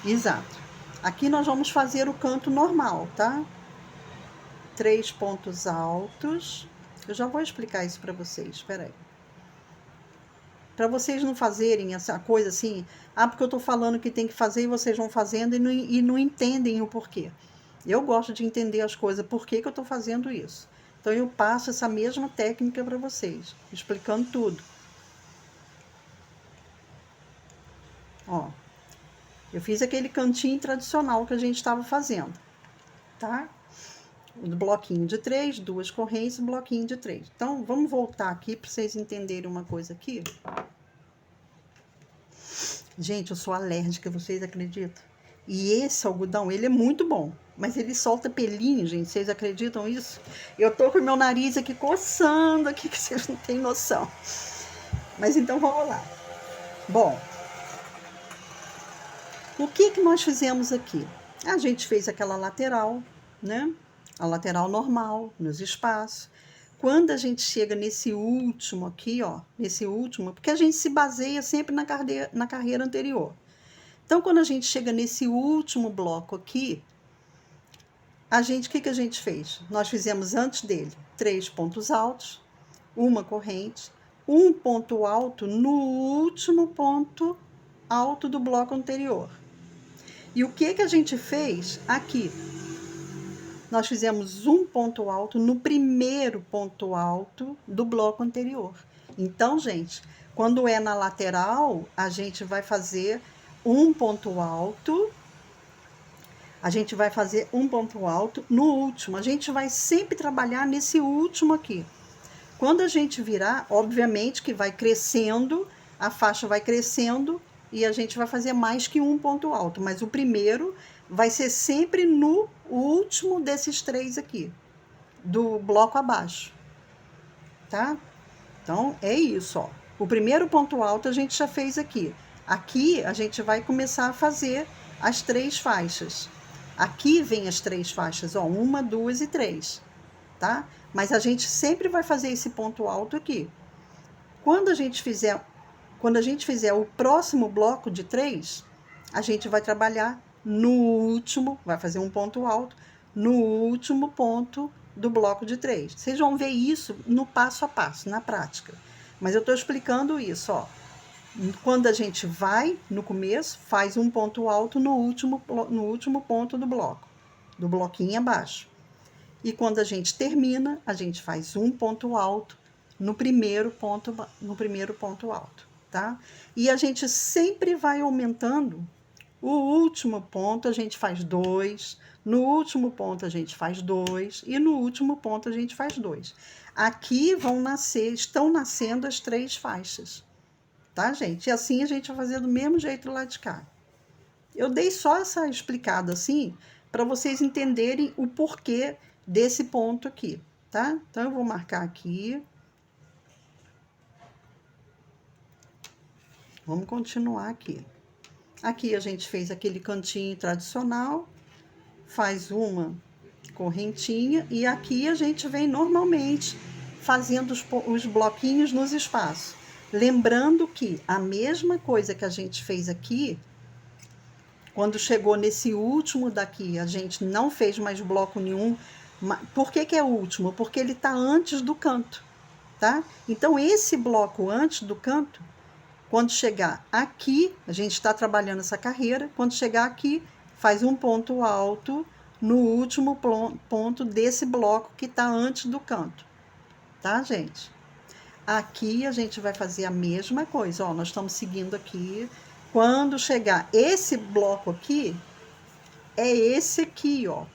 Exato. Aqui nós vamos fazer o canto normal, tá? 3 pontos altos. Eu já vou explicar isso para vocês, espera aí. Para vocês não fazerem essa coisa assim, porque eu tô falando que tem que fazer e vocês vão fazendo e não entendem o porquê. Eu gosto de entender as coisas, por que eu tô fazendo isso. Então, eu passo essa mesma técnica para vocês, explicando tudo. Ó, eu fiz aquele cantinho tradicional que a gente estava fazendo, tá? O bloquinho de 3, 2 correntes, bloquinho de 3. Então, vamos voltar aqui para vocês entenderem uma coisa aqui. Gente, eu sou alérgica, vocês acreditam? E esse algodão, ele é muito bom, mas ele solta pelinho, gente, vocês acreditam nisso? Eu tô com o meu nariz aqui coçando aqui, que vocês não têm noção. Mas então vamos lá. Bom, o que que nós fizemos aqui? A gente fez aquela lateral, né? A lateral normal, nos espaços. Quando a gente chega nesse último aqui, ó, nesse último, porque a gente se baseia sempre na carreira anterior. Então, quando a gente chega nesse último bloco aqui, o que que a gente fez? Nós fizemos antes dele 3 pontos altos, uma corrente, um ponto alto no último ponto alto do bloco anterior. E o que que a gente fez aqui? Nós fizemos um ponto alto no primeiro ponto alto do bloco anterior. Então, gente, quando é na lateral, a gente vai fazer um ponto alto. A gente vai fazer um ponto alto no último. A gente vai sempre trabalhar nesse último aqui. Quando a gente virar, obviamente que vai crescendo, a faixa vai crescendo e a gente vai fazer mais que um ponto alto, mas o primeiro vai ser sempre no último desses 3 aqui, do bloco abaixo, tá? Então, é isso, ó. O primeiro ponto alto a gente já fez aqui. Aqui a gente vai começar a fazer as 3 faixas. Aqui vem as 3 faixas, ó, 1, 2 e 3, tá? Mas a gente sempre vai fazer esse ponto alto aqui. Quando a gente fizer o próximo bloco de 3, a gente vai trabalhar no último, vai fazer um ponto alto, no último ponto do bloco de 3. Vocês vão ver isso no passo a passo, na prática. Mas eu estou explicando isso, ó. Quando a gente vai, no começo, faz um ponto alto no último ponto do bloco, do bloquinho abaixo. E quando a gente termina, a gente faz um ponto alto no primeiro ponto alto, tá? E a gente sempre vai aumentando. O último ponto a gente faz 2, no último ponto a gente faz 2 e no último ponto a gente faz 2. Aqui estão nascendo as 3 faixas, tá, gente? E assim a gente vai fazer do mesmo jeito lá de cá. Eu dei só essa explicada assim para vocês entenderem o porquê desse ponto aqui, tá? Então eu vou marcar aqui. Vamos continuar aqui. Aqui a gente fez aquele cantinho tradicional, faz uma correntinha e aqui a gente vem normalmente fazendo os bloquinhos nos espaços. Lembrando que a mesma coisa que a gente fez aqui, quando chegou nesse último daqui, a gente não fez mais bloco nenhum. Por que que é o último? Porque ele está antes do canto, tá? Então, esse bloco antes do canto, quando chegar aqui, a gente está trabalhando essa carreira, quando chegar aqui, faz um ponto alto no último ponto desse bloco que está antes do canto, tá, gente? Aqui a gente vai fazer a mesma coisa, ó, nós estamos seguindo aqui. Quando chegar esse bloco aqui, é esse aqui, ó,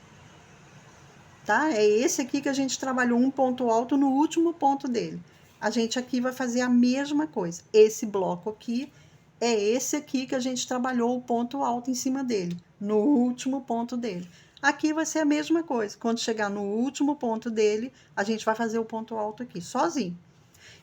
tá? É esse aqui que a gente trabalhou um ponto alto no último ponto dele. A gente aqui vai fazer a mesma coisa. Esse bloco aqui é esse aqui que a gente trabalhou o ponto alto em cima dele, no último ponto dele. Aqui vai ser a mesma coisa. Quando chegar no último ponto dele, a gente vai fazer o ponto alto aqui, sozinho.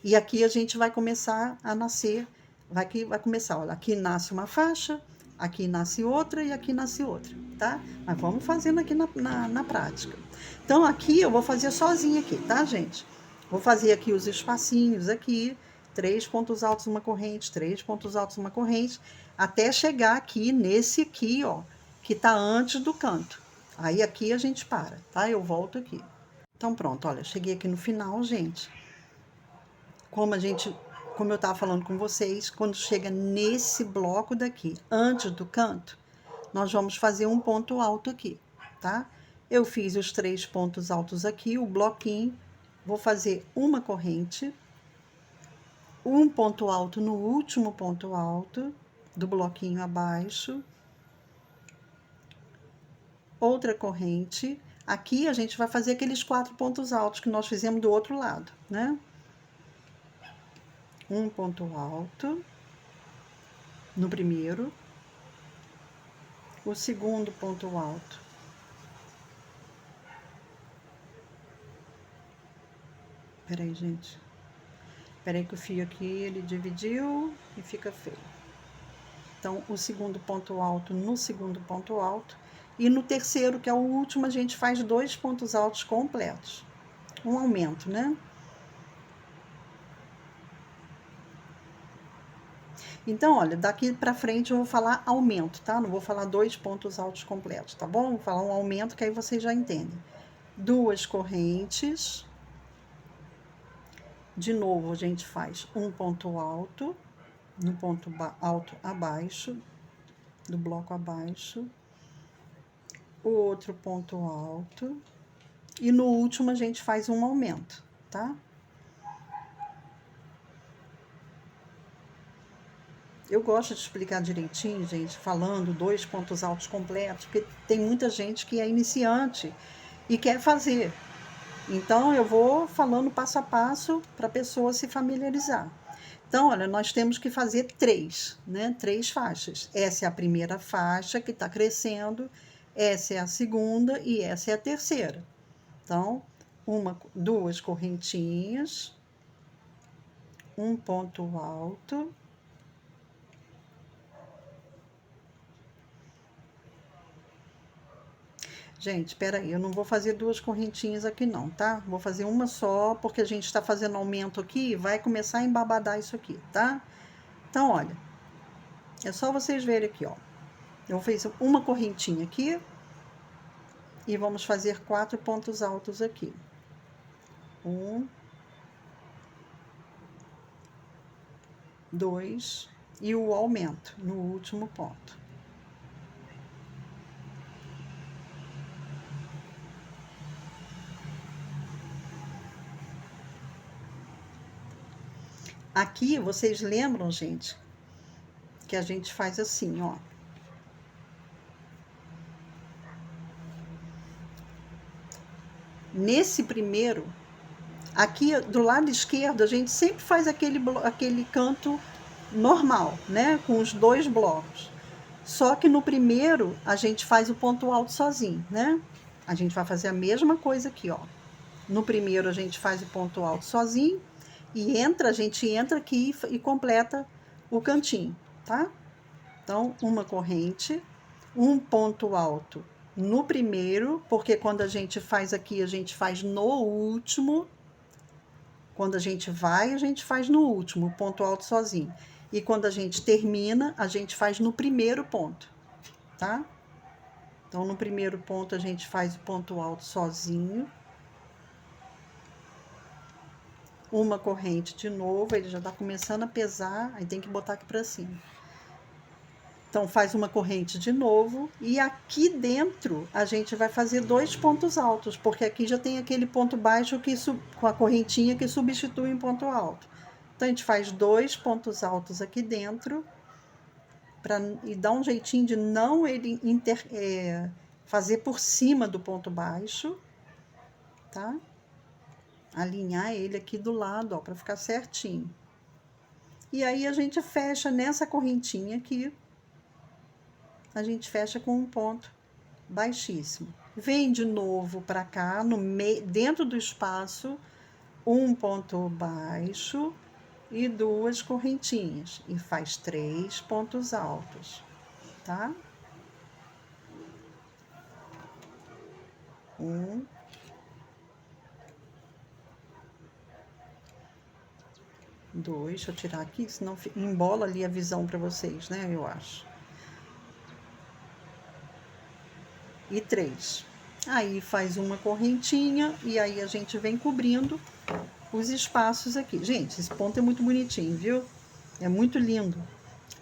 E aqui a gente vai começar a nascer, vai começar, olha, aqui nasce uma faixa, aqui nasce outra e aqui nasce outra, tá? Mas vamos fazendo aqui na prática. Então, aqui eu vou fazer sozinha aqui, tá, gente? Vou fazer aqui os espacinhos aqui, 3 pontos altos, uma corrente, 3 pontos altos, uma corrente, até chegar aqui nesse aqui, ó, que tá antes do canto. Aí aqui a gente para, tá? Eu volto aqui. Então, pronto, olha, cheguei aqui no final, gente. Como eu estava falando com vocês, quando chega nesse bloco daqui, antes do canto, nós vamos fazer um ponto alto aqui, tá? Eu fiz os 3 pontos altos aqui, o bloquinho, vou fazer uma corrente, um ponto alto no último ponto alto do bloquinho abaixo, outra corrente. Aqui a gente vai fazer aqueles 4 pontos altos que nós fizemos do outro lado, né? Um ponto alto, no primeiro, o segundo ponto alto, peraí, gente, peraí que o fio aqui, ele dividiu e fica feio. Então, o segundo ponto alto no segundo ponto alto, e no terceiro, que é o último, a gente faz 2 pontos altos completos, um aumento, né? Então, olha, daqui pra frente eu vou falar aumento, tá? Não vou falar 2 pontos altos completos, tá bom? Vou falar um aumento que aí vocês já entendem. 2 correntes. De novo, a gente faz um ponto alto, no ponto alto abaixo, do bloco abaixo. O outro ponto alto. E no último a gente faz um aumento, tá? Eu gosto de explicar direitinho, gente, falando 2 pontos altos completos, porque tem muita gente que é iniciante e quer fazer. Então, eu vou falando passo a passo para a pessoa se familiarizar. Então, olha, nós temos que fazer 3, né? 3 faixas. Essa é a primeira faixa que está crescendo, essa é a segunda e essa é a terceira. Então, 2 correntinhas, um ponto alto. Gente, espera aí, eu não vou fazer 2 correntinhas aqui não, tá? Vou fazer uma só, porque a gente está fazendo aumento aqui e vai começar a embabadar isso aqui, tá? Então, olha, é só vocês verem aqui, ó. Eu fiz uma correntinha aqui e vamos fazer 4 pontos altos aqui. 1, 2 e o aumento no último ponto. Aqui, vocês lembram, gente, que a gente faz assim, ó. Nesse primeiro, aqui do lado esquerdo, a gente sempre faz aquele canto normal, né? Com os 2 blocos. Só que no primeiro, a gente faz o ponto alto sozinho, né? A gente vai fazer a mesma coisa aqui, ó. No primeiro, a gente faz o ponto alto sozinho. E a gente entra aqui e completa o cantinho, tá? Então, uma corrente, um ponto alto no primeiro, porque quando a gente faz aqui, a gente faz no último. Quando a gente faz no último, ponto alto sozinho. E quando a gente termina, a gente faz no primeiro ponto, tá? Então, no primeiro ponto, a gente faz o ponto alto sozinho. Uma corrente de novo, ele já tá começando a pesar, aí tem que botar aqui pra cima. Então, faz uma corrente de novo, e aqui dentro a gente vai fazer 2 pontos altos, porque aqui já tem aquele ponto baixo com a correntinha que substitui um ponto alto. Então, a gente faz 2 pontos altos aqui dentro, e dá um jeitinho de não ele fazer por cima do ponto baixo, tá? Alinhar ele aqui do lado, ó, para ficar certinho. E aí a gente fecha nessa correntinha aqui, a gente fecha com um ponto baixíssimo. Vem de novo para cá, dentro do espaço, um ponto baixo e 2 correntinhas. E faz 3 pontos altos, tá? 1, 2, deixa eu tirar aqui, senão embola ali a visão para vocês, né? Eu acho. E 3. Aí faz uma correntinha e aí a gente vem cobrindo os espaços aqui. Gente, esse ponto é muito bonitinho, viu? É muito lindo.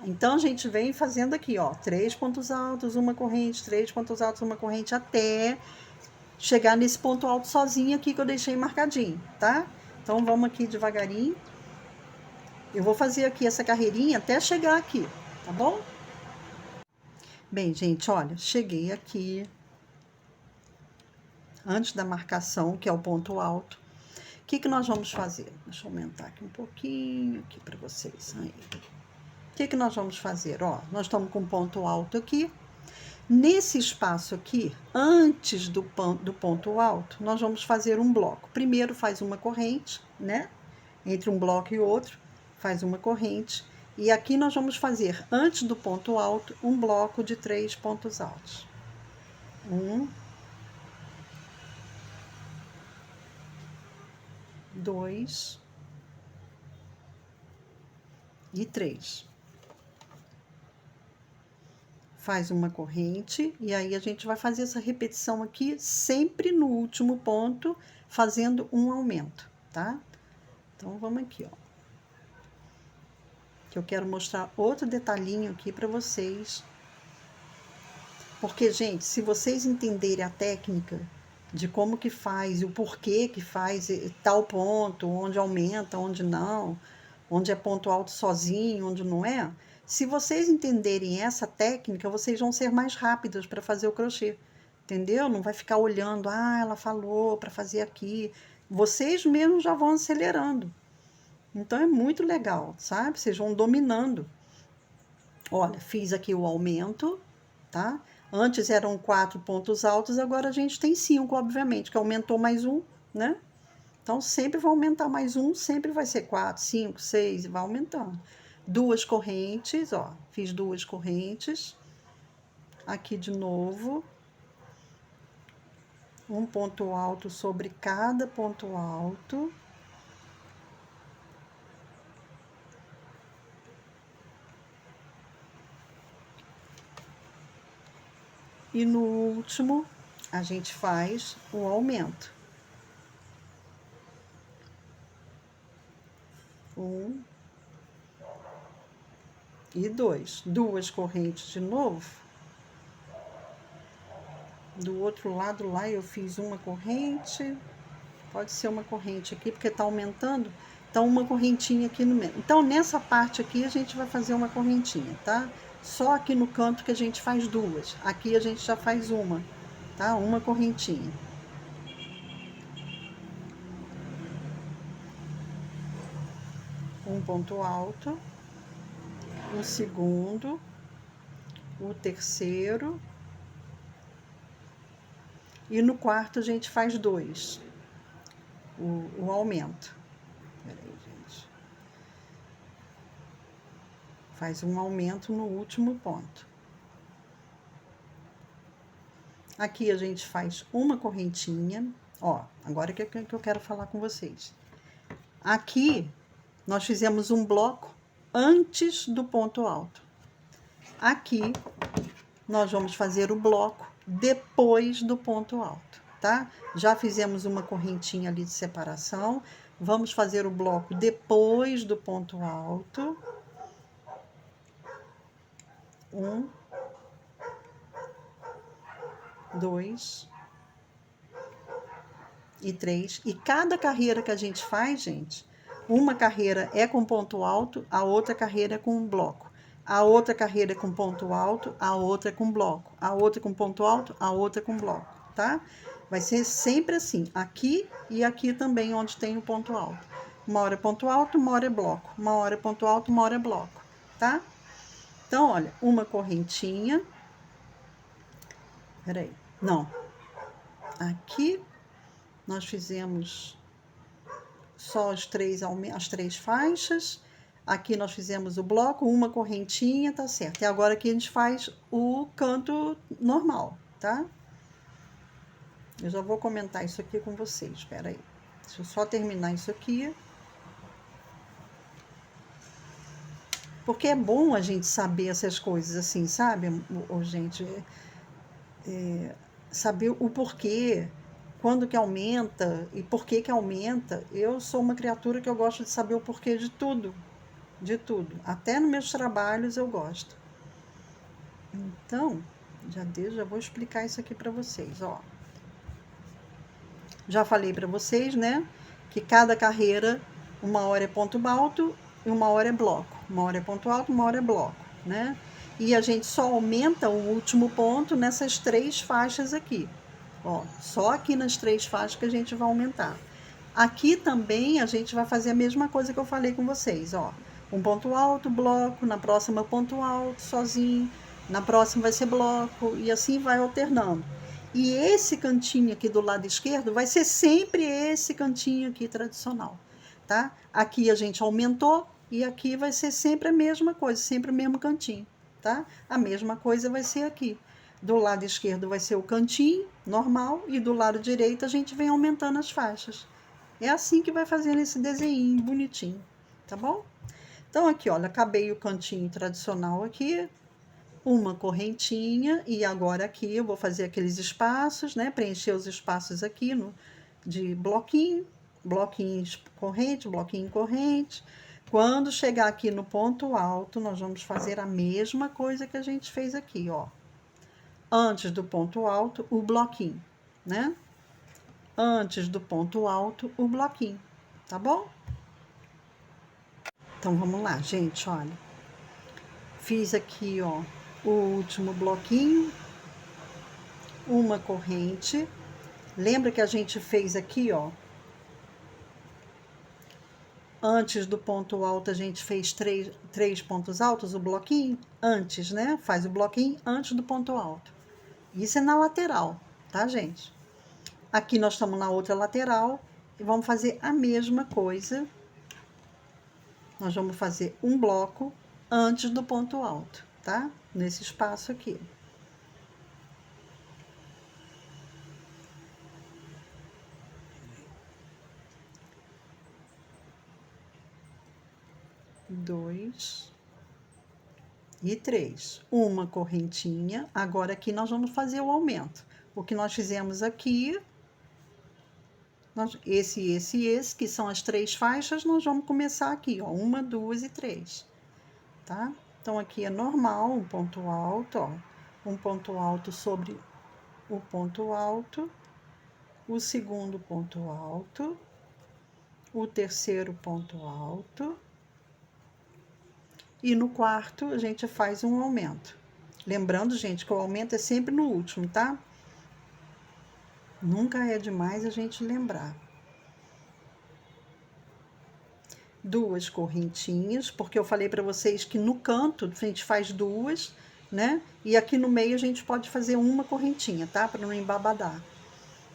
Então, a gente vem fazendo aqui, ó, 3 pontos altos, uma corrente, 3 pontos altos, uma corrente, até chegar nesse ponto alto sozinho aqui que eu deixei marcadinho, tá? Então, vamos aqui devagarinho. Eu vou fazer aqui essa carreirinha até chegar aqui, tá bom? Bem, gente, olha, cheguei aqui antes da marcação, que é o ponto alto. O que nós vamos fazer? Deixa eu aumentar aqui um pouquinho aqui para vocês. Aí. que nós vamos fazer? Ó, nós estamos com ponto alto aqui. Nesse espaço aqui, antes do ponto alto, nós vamos fazer um bloco. Primeiro faz uma corrente, né? Entre um bloco e outro, faz uma corrente. E aqui nós vamos fazer, antes do ponto alto, um bloco de 3 pontos altos. 1, 2 e 3. Faz uma corrente e aí a gente vai fazer essa repetição aqui sempre no último ponto, fazendo um aumento, tá? Então, vamos aqui, ó. Que eu quero mostrar outro detalhinho aqui para vocês. Porque, gente, se vocês entenderem a técnica de como que faz e o porquê que faz tal ponto, onde aumenta, onde não, onde é ponto alto sozinho, onde não é, se vocês entenderem essa técnica, vocês vão ser mais rápidas para fazer o crochê, entendeu? Não vai ficar olhando, ela falou para fazer aqui. Vocês mesmos já vão acelerando. Então, é muito legal, sabe? Vocês vão dominando. Olha, fiz aqui o aumento, tá? Antes eram 4 pontos altos, agora a gente tem 5, obviamente, que aumentou mais um, né? Então, sempre vai aumentar mais um, sempre vai ser 4, 5, 6, e vai aumentando. 2 correntes, ó, fiz 2 correntes. Aqui de novo. Um ponto alto sobre cada ponto alto. E no último, a gente faz o aumento. 1 e 2. 2 correntes de novo. Do outro lado lá eu fiz uma corrente. Pode ser uma corrente aqui, porque tá aumentando. Então, uma correntinha aqui no meio. Então, nessa parte aqui, a gente vai fazer uma correntinha, tá? Só aqui no canto que a gente faz 2. Aqui a gente já faz uma, tá? Uma correntinha. Um ponto alto. O segundo. O terceiro. E no quarto a gente faz 2. O aumento. Peraí, gente. Faz um aumento no último ponto. Aqui a gente faz uma correntinha. Ó, agora que eu quero falar com vocês. Aqui nós fizemos um bloco antes do ponto alto. Aqui nós vamos fazer o bloco depois do ponto alto, tá? Já fizemos uma correntinha ali de separação. Vamos fazer o bloco depois do ponto alto. 1, 2 e 3. E cada carreira que a gente faz, gente, uma carreira é com ponto alto, a outra carreira é com um bloco. A outra carreira é com ponto alto, a outra é com bloco. A outra com ponto alto, a outra com bloco, tá? Vai ser sempre assim, aqui e aqui também, onde tem o ponto alto. Uma hora é ponto alto, uma hora é bloco. Uma hora é ponto alto, uma hora é bloco, tá? Então, olha, uma correntinha. Peraí, não. Aqui nós fizemos só as 3 faixas. Aqui nós fizemos o bloco, uma correntinha, tá certo. E agora aqui a gente faz o canto normal, tá? Eu já vou comentar isso aqui com vocês, espera aí. Deixa eu só terminar isso aqui. Porque é bom a gente saber essas coisas assim, sabe, gente? Saber o porquê, quando que aumenta e por que que aumenta. Eu sou uma criatura que eu gosto de saber o porquê de tudo. De tudo. Até nos meus trabalhos eu gosto. Então, já vou explicar isso aqui para vocês, ó. Já falei para vocês, né, que cada carreira, uma hora é ponto alto e uma hora é bloco. Uma hora é ponto alto, uma hora é bloco, né? E a gente só aumenta o último ponto nessas 3 faixas aqui. Ó, só aqui nas 3 faixas que a gente vai aumentar. Aqui também a gente vai fazer a mesma coisa que eu falei com vocês, ó. um ponto alto, bloco, na próxima ponto alto, sozinho, na próxima vai ser bloco, e assim vai alternando. E esse cantinho aqui do lado esquerdo vai ser sempre esse cantinho aqui tradicional, tá? Aqui a gente aumentou e aqui vai ser sempre a mesma coisa, sempre o mesmo cantinho, tá? A mesma coisa vai ser aqui. Do lado esquerdo vai ser o cantinho normal e do lado direito a gente vem aumentando as faixas. É assim que vai fazendo esse desenho bonitinho, tá bom? Então aqui, olha, acabei o cantinho tradicional aqui, uma correntinha, e agora aqui eu vou fazer aqueles espaços, né? Preencher os espaços aqui de bloquinho, bloquinhos corrente, bloquinho corrente. Quando chegar aqui no ponto alto, nós vamos fazer a mesma coisa que a gente fez aqui, ó. Antes do ponto alto, o bloquinho, né? Antes do ponto alto, o bloquinho, tá bom? Então vamos lá, gente, olha. Fiz aqui, ó, o último bloquinho, uma corrente. Lembra que a gente fez aqui, ó, antes do ponto alto a gente fez três pontos altos, o bloquinho? Antes, né? Faz o bloquinho antes do ponto alto. Isso é na lateral, tá, gente? Aqui nós estamos na outra lateral e vamos fazer a mesma coisa. Nós vamos fazer um bloco antes do ponto alto, tá? Nesse espaço aqui. Dois e três. Uma correntinha. Agora aqui nós vamos fazer o aumento. O que nós fizemos aqui, esse, que são as três faixas, nós vamos começar aqui, ó. Uma, duas e três, tá? Então aqui é normal, um ponto alto, ó. Um ponto alto sobre o ponto alto, o segundo ponto alto, o terceiro ponto alto, e no quarto a gente faz um aumento. Lembrando, gente, que o aumento é sempre no último, tá? Nunca é demais a gente lembrar. Duas correntinhas, porque eu falei para vocês que no canto a gente faz duas, né? E aqui no meio a gente pode fazer uma correntinha, tá? Para não embabadar.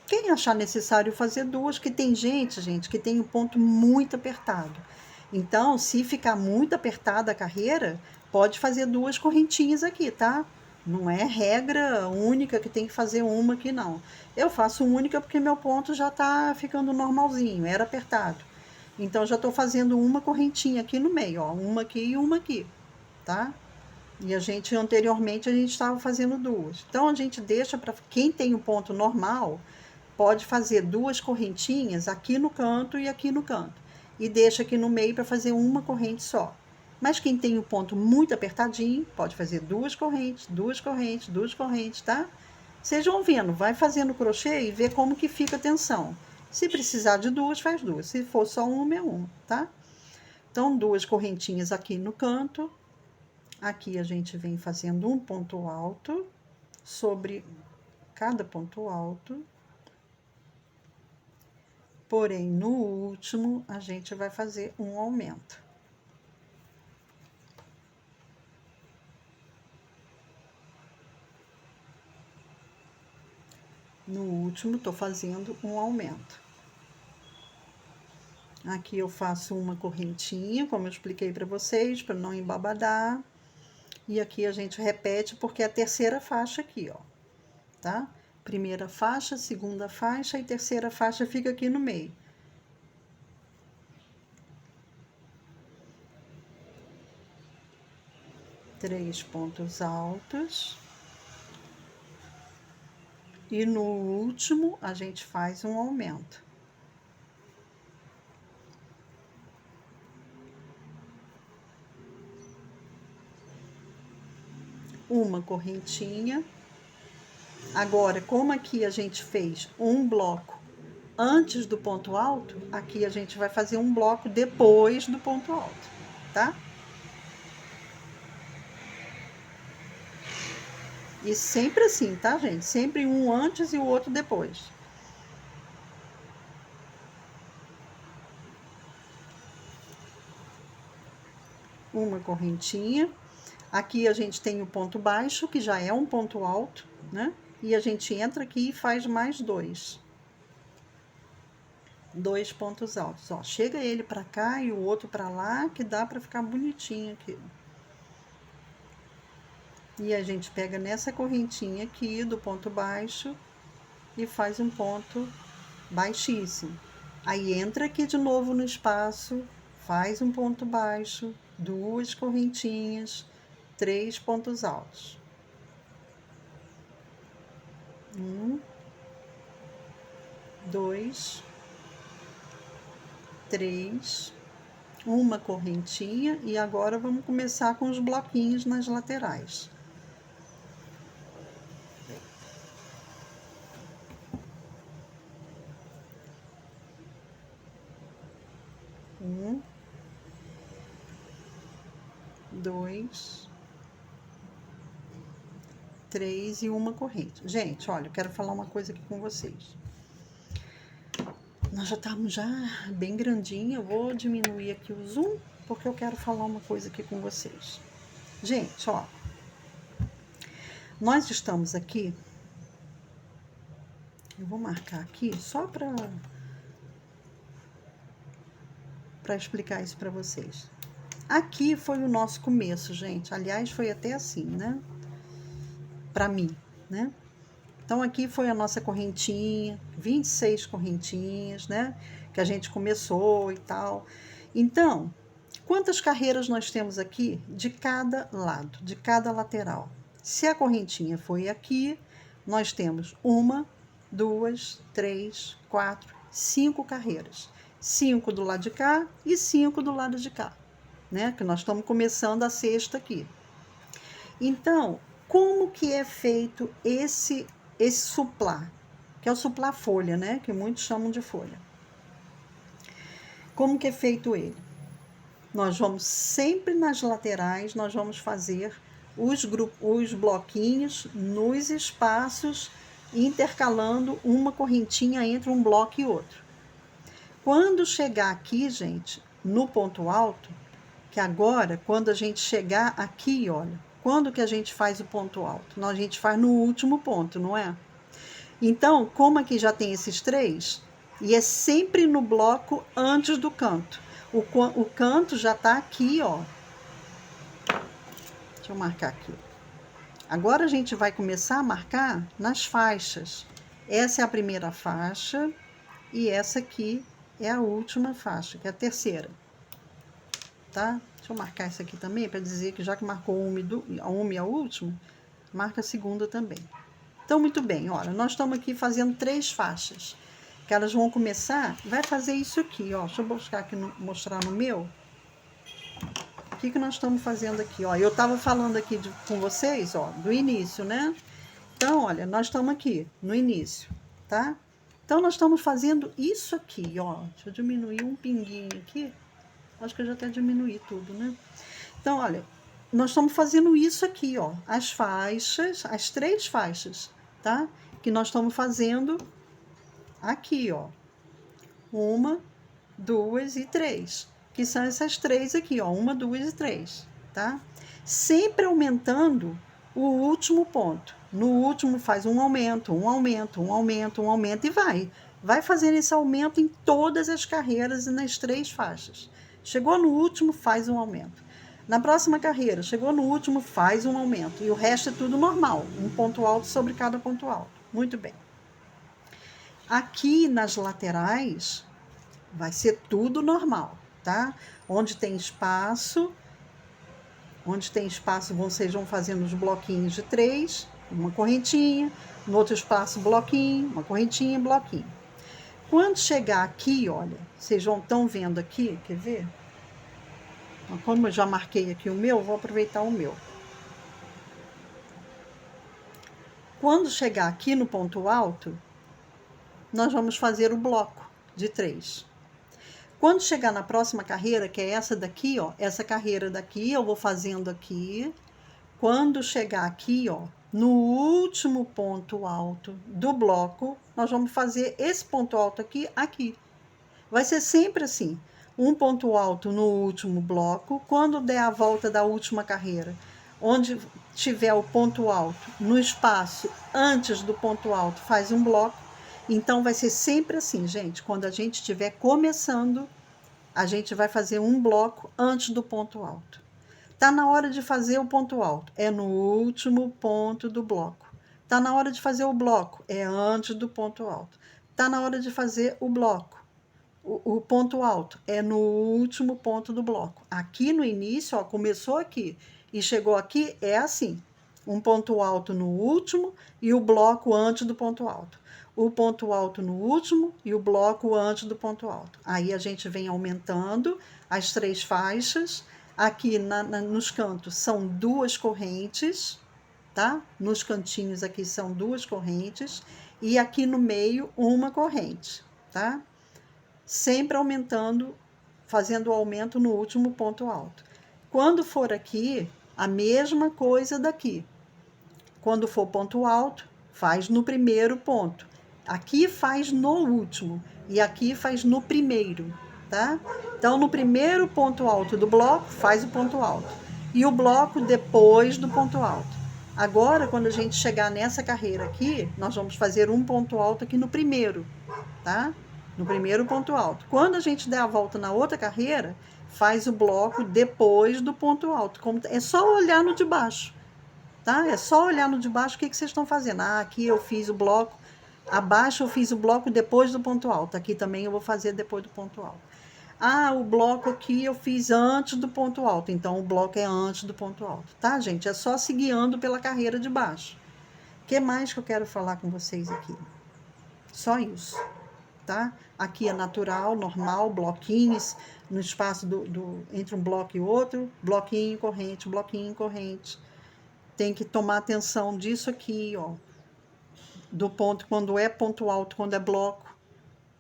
Quem achar necessário fazer duas, que tem gente, que tem o ponto muito apertado. Então, se ficar muito apertada a carreira, pode fazer duas correntinhas aqui, tá? Não é regra única que tem que fazer uma aqui, não. Eu faço única porque meu ponto já tá ficando normalzinho, era apertado. Então, já tô fazendo uma correntinha aqui no meio, ó. Uma aqui e uma aqui, tá? E anteriormente, a gente estava fazendo duas. Então, a gente deixa para quem tem o ponto normal, pode fazer duas correntinhas aqui no canto e aqui no canto. E deixa aqui no meio para fazer uma corrente só. Mas quem tem o ponto muito apertadinho, pode fazer duas correntes, duas correntes, duas correntes, tá? Vocês vão vendo, vai fazendo crochê e vê como que fica a tensão. Se precisar de duas, faz duas. Se for só uma, é uma, tá? Então, duas correntinhas aqui no canto. Aqui a gente vem fazendo um ponto alto sobre cada ponto alto. Porém, no último, a gente vai fazer um aumento. No último, tô fazendo um aumento. Aqui eu faço uma correntinha, como eu expliquei para vocês, para não embabadar. E aqui a gente repete, porque é a terceira faixa aqui, ó, tá? Primeira faixa, segunda faixa e terceira faixa fica aqui no meio. Três pontos altos. E no último, a gente faz um aumento. Uma correntinha. Agora, como aqui a gente fez um bloco antes do ponto alto, aqui a gente vai fazer um bloco depois do ponto alto, tá? E sempre assim, tá, gente? Sempre um antes e o outro depois. uma correntinha. Aqui a gente tem o ponto baixo, que já é um ponto alto, né? E a gente entra aqui e faz mais dois pontos altos, ó. Chega ele pra cá e o outro pra lá, que dá pra ficar bonitinho aqui. E a gente pega nessa correntinha aqui do ponto baixo e faz um ponto baixíssimo. Aí entra aqui de novo no espaço, faz um ponto baixo, duas correntinhas, 3 pontos altos. 1, 2, 3, uma correntinha, e agora vamos começar com os bloquinhos nas laterais. 1, 2, 3 e uma corrente. Gente, olha, eu quero falar uma coisa aqui com vocês. Nós já estamos bem grandinha, eu vou diminuir aqui o zoom, porque eu quero falar uma coisa aqui com vocês. Gente, ó, nós estamos aqui, eu vou marcar aqui só para explicar isso para vocês. Aqui foi o nosso começo, gente. Aliás, foi até assim, né? Para mim, né? Então, aqui foi a nossa correntinha, 26 correntinhas, né? Que a gente começou e tal. Então, quantas carreiras nós temos aqui de cada lado, de cada lateral? Se a correntinha foi aqui, nós temos 1, 2, 3, 4, 5 carreiras. 5 do lado de cá e 5 do lado de cá, né? Que nós estamos começando a sexta aqui. Então, como que é feito esse suplá, que é o suplá folha, né? Que muitos chamam de folha. Como que é feito ele? Nós vamos sempre nas laterais, nós vamos fazer os bloquinhos nos espaços, intercalando uma correntinha entre um bloco e outro. Quando chegar aqui, gente, no ponto alto, que agora, quando a gente chegar aqui, olha, quando que a gente faz o ponto alto? A gente faz no último ponto, não é? Então, como aqui já tem esses 3, e é sempre no bloco antes do canto. O canto já tá aqui, ó. Deixa eu marcar aqui. Agora a gente vai começar a marcar nas faixas. Essa é a primeira faixa e essa aqui é a última faixa, que é a terceira. Tá? Deixa eu marcar essa aqui também, para dizer que já que marcou a uma e a última, marca a segunda também. Então, muito bem, olha, nós estamos aqui fazendo 3 faixas, que elas vão começar, vai fazer isso aqui, ó. Deixa eu buscar aqui, mostrar no meu. O que nós estamos fazendo aqui, ó. Eu estava falando aqui com vocês, ó, do início, né? Então, olha, nós estamos aqui no início, tá? Então, nós estamos fazendo isso aqui, ó. Deixa eu diminuir um pinguinho aqui. Acho que eu já até diminuí tudo, né? Então, olha, nós estamos fazendo isso aqui, ó. As faixas, as 3 faixas, tá? Que nós estamos fazendo aqui, ó. 1, 2 e 3. Que são essas 3 aqui, ó. 1, 2 e 3, tá? Sempre aumentando o último ponto. No último faz um aumento, um aumento, um aumento, um aumento e vai. Vai fazendo esse aumento em todas as carreiras e nas 3 faixas. Chegou no último, faz um aumento. Na próxima carreira, chegou no último, faz um aumento. E o resto é tudo normal. Um ponto alto sobre cada ponto alto. Muito bem. Aqui nas laterais, vai ser tudo normal, tá? Onde tem espaço, vocês vão fazendo os bloquinhos de 3, uma correntinha. No outro espaço, bloquinho, uma correntinha, bloquinho. Quando chegar aqui, olha, vocês estão vendo aqui, quer ver? Como eu já marquei aqui o meu, vou aproveitar o meu. Quando chegar aqui no ponto alto, nós vamos fazer o bloco de 3. Quando chegar na próxima carreira, que é essa daqui, ó, essa carreira daqui, eu vou fazendo aqui. Quando chegar aqui, ó, no último ponto alto do bloco, nós vamos fazer esse ponto alto aqui, aqui. Vai ser sempre assim. um ponto alto no último bloco. Quando der a volta da última carreira, onde tiver o ponto alto no espaço antes do ponto alto, faz um bloco. Então vai ser sempre assim, gente. Quando a gente estiver começando, a gente vai fazer um bloco antes do ponto alto. Tá na hora de fazer o ponto alto, é no último ponto do bloco. Tá na hora de fazer o bloco, é antes do ponto alto. Tá na hora de fazer o bloco, o ponto alto, é no último ponto do bloco. Aqui no início, ó, começou aqui e chegou aqui, é assim. Um ponto alto no último e o bloco antes do ponto alto. O ponto alto no último e o bloco antes do ponto alto. Aí a gente vem aumentando as 3 faixas. Aqui nos cantos são 2 correntes, tá? Nos cantinhos aqui são 2 correntes e aqui no meio uma corrente, tá? Sempre aumentando, fazendo o aumento no último ponto alto. Quando for aqui, a mesma coisa daqui. Quando for ponto alto, faz no primeiro ponto. Aqui faz no último e aqui faz no primeiro, tá? Então, no primeiro ponto alto do bloco, faz o ponto alto. E o bloco depois do ponto alto. Agora, quando a gente chegar nessa carreira aqui, nós vamos fazer um ponto alto aqui no primeiro, tá? No primeiro ponto alto. Quando a gente der a volta na outra carreira, faz o bloco depois do ponto alto. É só olhar no de baixo, tá? É só olhar no de baixo o que vocês estão fazendo. Ah, aqui eu fiz o bloco, abaixo eu fiz o bloco depois do ponto alto. Aqui também eu vou fazer depois do ponto alto. Ah, o bloco aqui eu fiz antes do ponto alto. Então, o bloco é antes do ponto alto, tá, gente? É só se guiando pela carreira de baixo. O que mais que eu quero falar com vocês aqui? Só isso, tá? Aqui é natural, normal, bloquinhos no espaço entre um bloco e outro, bloquinho, corrente. Tem que tomar atenção disso aqui, ó. Do ponto, quando é ponto alto, quando é bloco.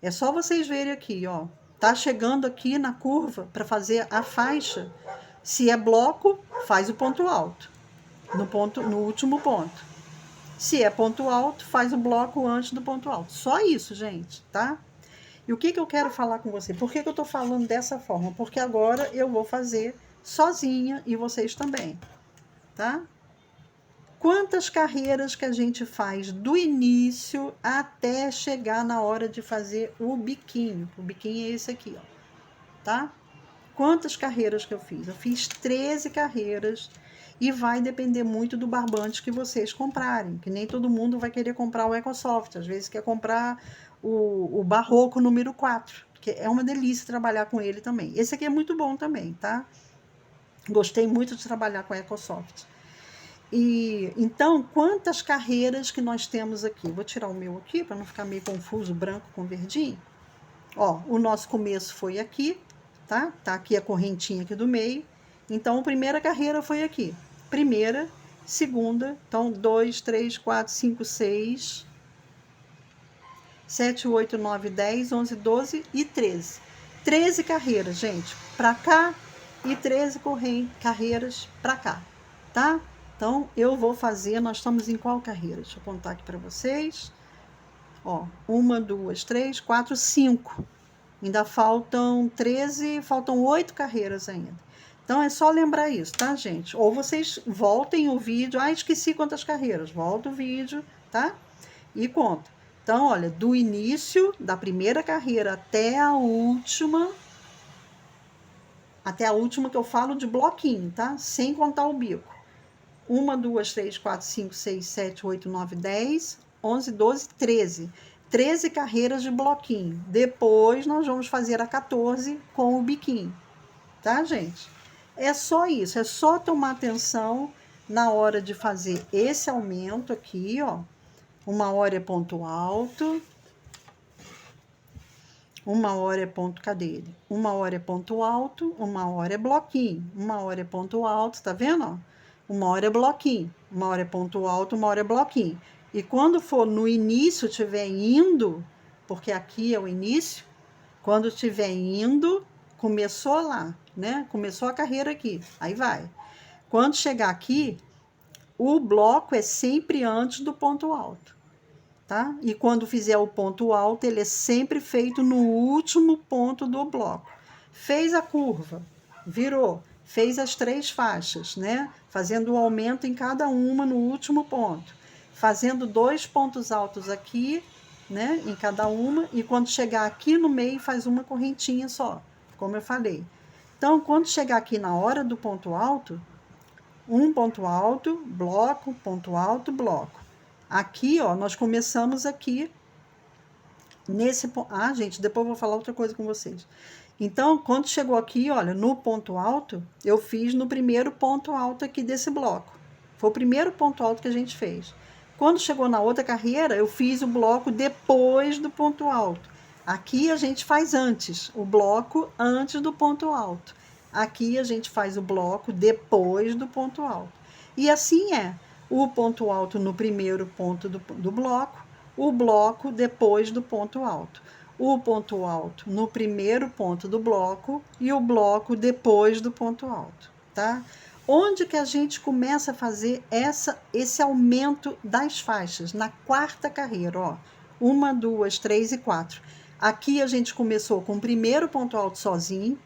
É só vocês verem aqui, ó. Tá chegando aqui na curva para fazer a faixa. Se é bloco, faz o ponto alto. No último ponto. Se é ponto alto, faz o bloco antes do ponto alto. Só isso, gente, tá? E o que eu quero falar com você? Por que eu tô falando dessa forma? Porque agora eu vou fazer sozinha e vocês também, tá? Quantas carreiras que a gente faz do início até chegar na hora de fazer o biquinho? O biquinho é esse aqui, ó, tá? Quantas carreiras que eu fiz? Eu fiz 13 carreiras e vai depender muito do barbante que vocês comprarem, que nem todo mundo vai querer comprar o EcoSoft, às vezes quer comprar o Barroco número 4, que é uma delícia trabalhar com ele também. Esse aqui é muito bom também, tá? Gostei muito de trabalhar com o EcoSoft. E então, quantas carreiras que nós temos aqui? Vou tirar o meu aqui para não ficar meio confuso, branco com verdinho. Ó, o nosso começo foi aqui, tá? Tá aqui a correntinha aqui do meio. Então, a primeira carreira foi aqui. Primeira, segunda, então 2, 3, 4, 5, 6, 7, 8, 9, 10, 11, 12 e 13. 13 carreiras, gente, para cá e 13 carreiras para cá, tá? Então, eu vou fazer, nós estamos em qual carreira? Deixa eu contar aqui para vocês. Ó, 1, 2, 3, 4, 5. Ainda faltam 13, faltam 8 carreiras ainda. Então, é só lembrar isso, tá, gente? Ou vocês voltem o vídeo. Ah, esqueci quantas carreiras. Volta o vídeo, tá? E conta. Então, olha, do início da primeira carreira até a última que eu falo de bloquinho, tá? Sem contar o bico. 1, 2, 3, 4, 5, 6, 7, 8, 9, 10, 11, 12, 13. 13 carreiras de bloquinho. Depois nós vamos fazer a 14 com o biquinho. Tá, gente? É só isso. É só tomar atenção na hora de fazer esse aumento aqui, ó. Uma hora é ponto alto. Uma hora é ponto, cadê ele? Uma hora é ponto alto, uma hora é bloquinho. Uma hora é ponto alto, tá vendo, ó? Uma hora é bloquinho, uma hora é ponto alto, uma hora é bloquinho. E quando for no início, estiver indo, porque aqui é o início, quando estiver indo, começou lá, né? Começou a carreira aqui, aí vai. Quando chegar aqui, o bloco é sempre antes do ponto alto, tá? E quando fizer o ponto alto, ele é sempre feito no último ponto do bloco. Fez a curva, virou, fez as 3 faixas, né? Fazendo o aumento em cada uma no último ponto, fazendo 2 pontos altos aqui, né? Em cada uma, e quando chegar aqui no meio, faz uma correntinha só, como eu falei. Então, quando chegar aqui na hora do ponto alto, um ponto alto, bloco, ponto alto, bloco. Aqui, ó, nós começamos aqui nesse ponto. Ah, gente, depois eu vou falar outra coisa com vocês. Então, quando chegou aqui, olha, no ponto alto, eu fiz no primeiro ponto alto aqui desse bloco. Foi o primeiro ponto alto que a gente fez. Quando chegou na outra carreira, eu fiz o bloco depois do ponto alto. Aqui a gente faz antes, o bloco antes do ponto alto. Aqui a gente faz o bloco depois do ponto alto. E assim é, o ponto alto no primeiro ponto do bloco, o bloco depois do ponto alto. O ponto alto no primeiro ponto do bloco e o bloco depois do ponto alto, tá? Onde que a gente começa a fazer esse aumento das faixas? Na quarta carreira, ó. 1, 2, 3 e 4. Aqui a gente começou com o primeiro ponto alto sozinho.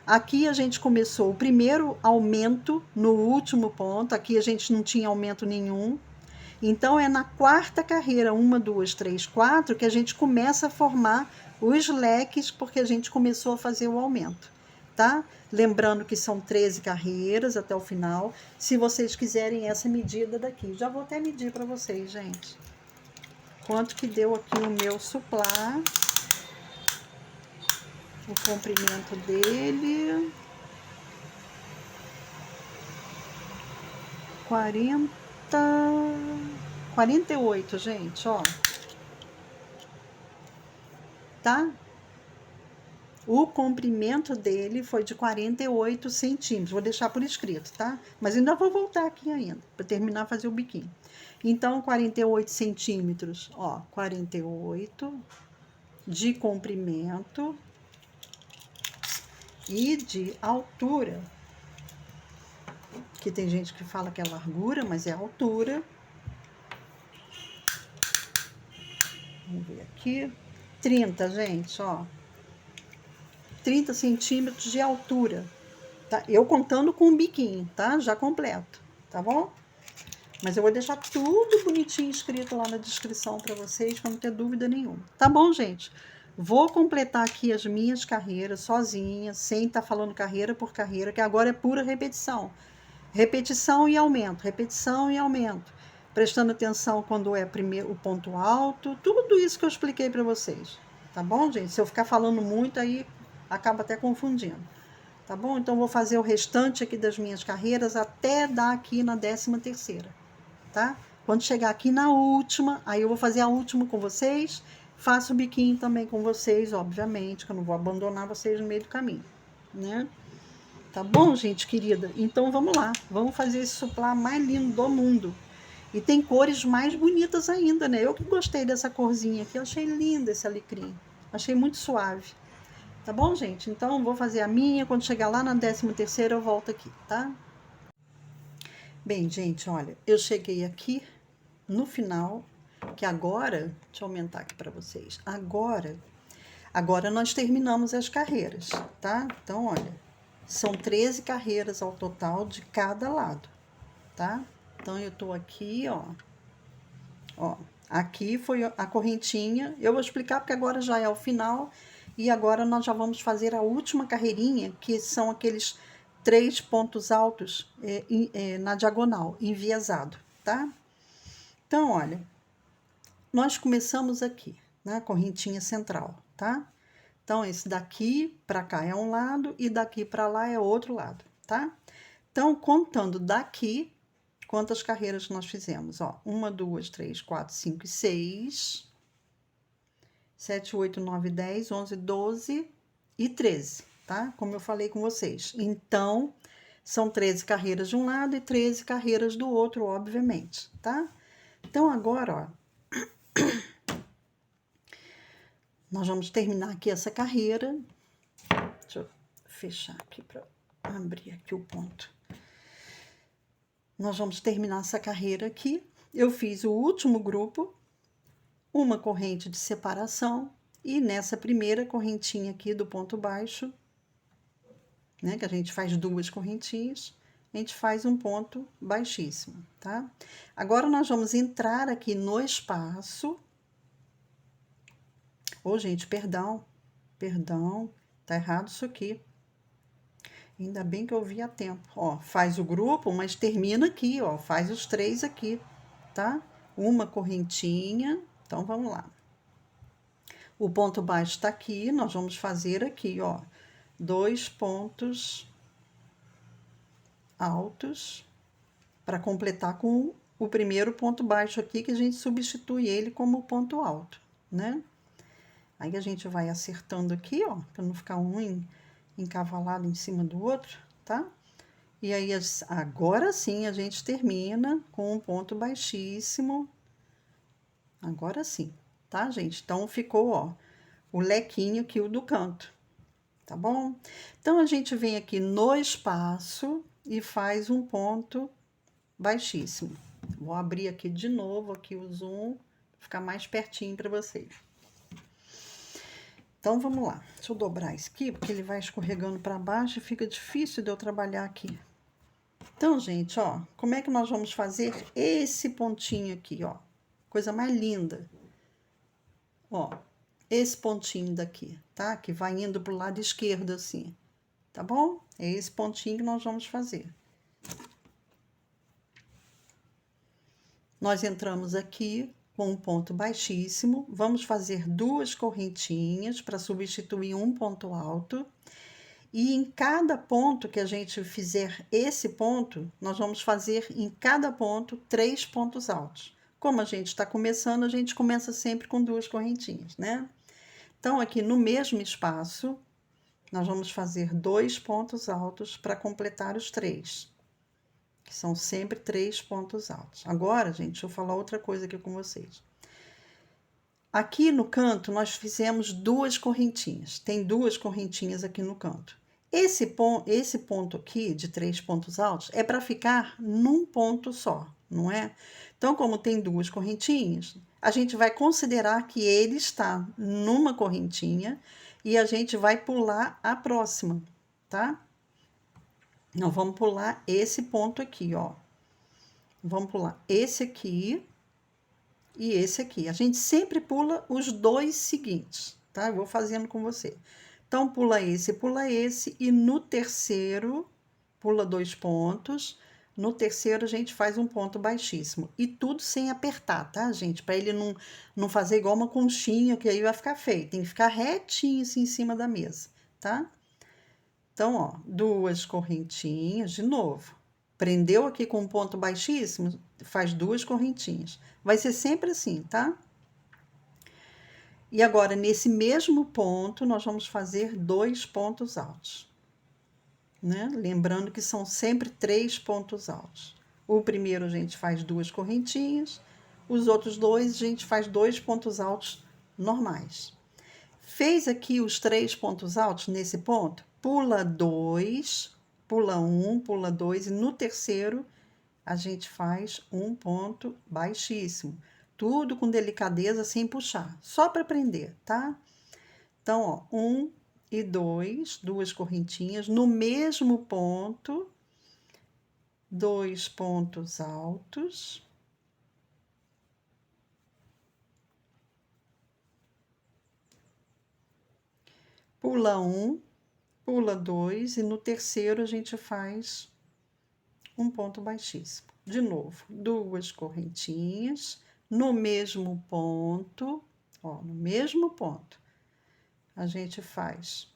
Aqui a gente começou o primeiro aumento no último ponto. Aqui a gente não tinha aumento nenhum. Então, é na quarta carreira, 1, 2, 3, 4, que a gente começa a formar os leques, porque a gente começou a fazer o aumento, tá? Lembrando que são 13 carreiras até o final. Se vocês quiserem essa medida daqui, já vou até medir para vocês, gente. Quanto que deu aqui o meu suplá, o comprimento dele. 48, gente, ó. Tá? O comprimento dele foi de 48 centímetros. Vou deixar por escrito, tá? Mas ainda vou voltar aqui ainda, para terminar fazer o biquinho. Então, 48 centímetros, ó, 48 de comprimento e de altura. Que tem gente que fala que é largura, mas é altura. Vamos ver aqui. 30, gente, ó. 30 centímetros de altura, tá? Eu contando com o biquinho, tá? Já completo, tá bom? Mas eu vou deixar tudo bonitinho escrito lá na descrição para vocês, para não ter dúvida nenhuma. Tá bom, gente? Vou completar aqui as minhas carreiras sozinha, sem estar falando carreira por carreira, que agora é pura repetição. Repetição e aumento, repetição e aumento. Prestando atenção quando é primeiro o ponto alto, tudo isso que eu expliquei para vocês. Tá bom, gente? Se eu ficar falando muito, aí acaba até confundindo. Tá bom? Então, vou fazer o restante aqui das minhas carreiras até dar aqui na 13ª, tá? Quando chegar aqui na última, aí eu vou fazer a última com vocês, faço o biquinho também com vocês, obviamente, que eu não vou abandonar vocês no meio do caminho, né? Tá bom, gente querida? Então, vamos lá. Vamos fazer esse suplá mais lindo do mundo. E tem cores mais bonitas ainda, né? Eu que gostei dessa corzinha aqui, eu achei lindo esse alecrim. Achei muito suave. Tá bom, gente? Então, vou fazer a minha. Quando chegar lá na 13ª, eu volto aqui, tá? Bem, gente, olha, eu cheguei aqui no final, que agora, deixa eu aumentar aqui para vocês. Agora nós terminamos as carreiras, tá? Então, olha, são 13 carreiras ao total de cada lado, tá? Então, eu tô aqui, ó, aqui foi a correntinha. Eu vou explicar porque agora já é o final. E agora nós já vamos fazer a última carreirinha, que são aqueles 3 pontos altos na diagonal, enviesado, tá? Então, olha, nós começamos aqui, na correntinha central, tá? Então, esse daqui para cá é um lado e daqui para lá é outro lado, tá? Então, contando daqui, quantas carreiras nós fizemos? Ó, 1, 2, 3, 4, 5 e 6... 7, 8, 9, 10, 11, 12 e 13, tá? Como eu falei com vocês. Então, são 13 carreiras de um lado e 13 carreiras do outro, obviamente, tá? Então, agora, ó, nós vamos terminar aqui essa carreira. Deixa eu fechar aqui para abrir aqui o ponto. Nós vamos terminar essa carreira aqui. Eu fiz o último grupo, uma corrente de separação, e nessa primeira correntinha aqui do ponto baixo, né? Que a gente faz 2 correntinhas, a gente faz um ponto baixíssimo, tá? Agora, nós vamos entrar aqui no espaço. Ô, gente, perdão, tá errado isso aqui. Ainda bem que eu vi a tempo. Ó, faz o grupo, mas termina aqui, ó, faz os 3 aqui, tá? Uma correntinha, então vamos lá. O ponto baixo tá aqui, nós vamos fazer aqui, ó, 2 pontos altos para completar com o primeiro ponto baixo aqui, que a gente substitui ele como ponto alto, né? Aí a gente vai acertando aqui, ó, para não ficar um encavalado em cima do outro, tá? E aí, agora sim, a gente termina com um ponto baixíssimo. Agora sim, tá, gente? Então, ficou, ó, o lequinho aqui, o do canto, tá bom? Então, a gente vem aqui no espaço e faz um ponto baixíssimo. Vou abrir aqui de novo, aqui o zoom, ficar mais pertinho para vocês. Então, vamos lá. Deixa eu dobrar isso aqui, porque ele vai escorregando para baixo e fica difícil de eu trabalhar aqui. Então, gente, ó, como é que nós vamos fazer esse pontinho aqui, ó? Coisa mais linda. Ó, esse pontinho daqui, tá? Que vai indo pro lado esquerdo, assim, tá bom? É esse pontinho que nós vamos fazer. Nós entramos aqui com um ponto baixíssimo, vamos fazer 2 correntinhas para substituir um ponto alto. E em cada ponto que a gente fizer esse ponto, nós vamos fazer em cada ponto 3 pontos altos. Como a gente está começando, a gente começa sempre com 2 correntinhas, né? Então, aqui no mesmo espaço, nós vamos fazer 2 pontos altos para completar os 3, que são sempre 3 pontos altos. Agora, gente, deixa eu falar outra coisa aqui com vocês. Aqui no canto, nós fizemos 2 correntinhas. Tem 2 correntinhas aqui no canto. Esse ponto aqui, de 3 pontos altos, é para ficar num ponto só, não é? Então, como tem 2 correntinhas, a gente vai considerar que ele está numa correntinha e a gente vai pular a próxima, tá? Então, vamos pular esse ponto aqui, ó. Vamos pular esse aqui e esse aqui. A gente sempre pula os 2 seguintes, tá? Eu vou fazendo com você. Então, pula esse, e no terceiro, pula 2 pontos. No terceiro, a gente faz um ponto baixíssimo. E tudo sem apertar, tá, gente? Para ele não fazer igual uma conchinha, que aí vai ficar feio. Tem que ficar retinho assim em cima da mesa, tá? Então, ó, 2 correntinhas, de novo. Prendeu aqui com um ponto baixíssimo, faz 2 correntinhas. Vai ser sempre assim, tá? E agora, nesse mesmo ponto, nós vamos fazer 2 pontos altos, né? Lembrando que são sempre 3 pontos altos. O primeiro a gente faz 2 correntinhas, os outros 2 a gente faz 2 pontos altos normais. Fez aqui os 3 pontos altos nesse ponto, pula 2, pula 1, pula 2, e no terceiro a gente faz um ponto baixíssimo. Tudo com delicadeza, sem puxar, só para aprender, tá? Então, ó, 1 e 2, 2 correntinhas, no mesmo ponto, 2 pontos altos. Pula 1, pula 2, e no terceiro a gente faz um ponto baixíssimo. De novo, 2 correntinhas, no mesmo ponto, ó, no mesmo ponto, a gente faz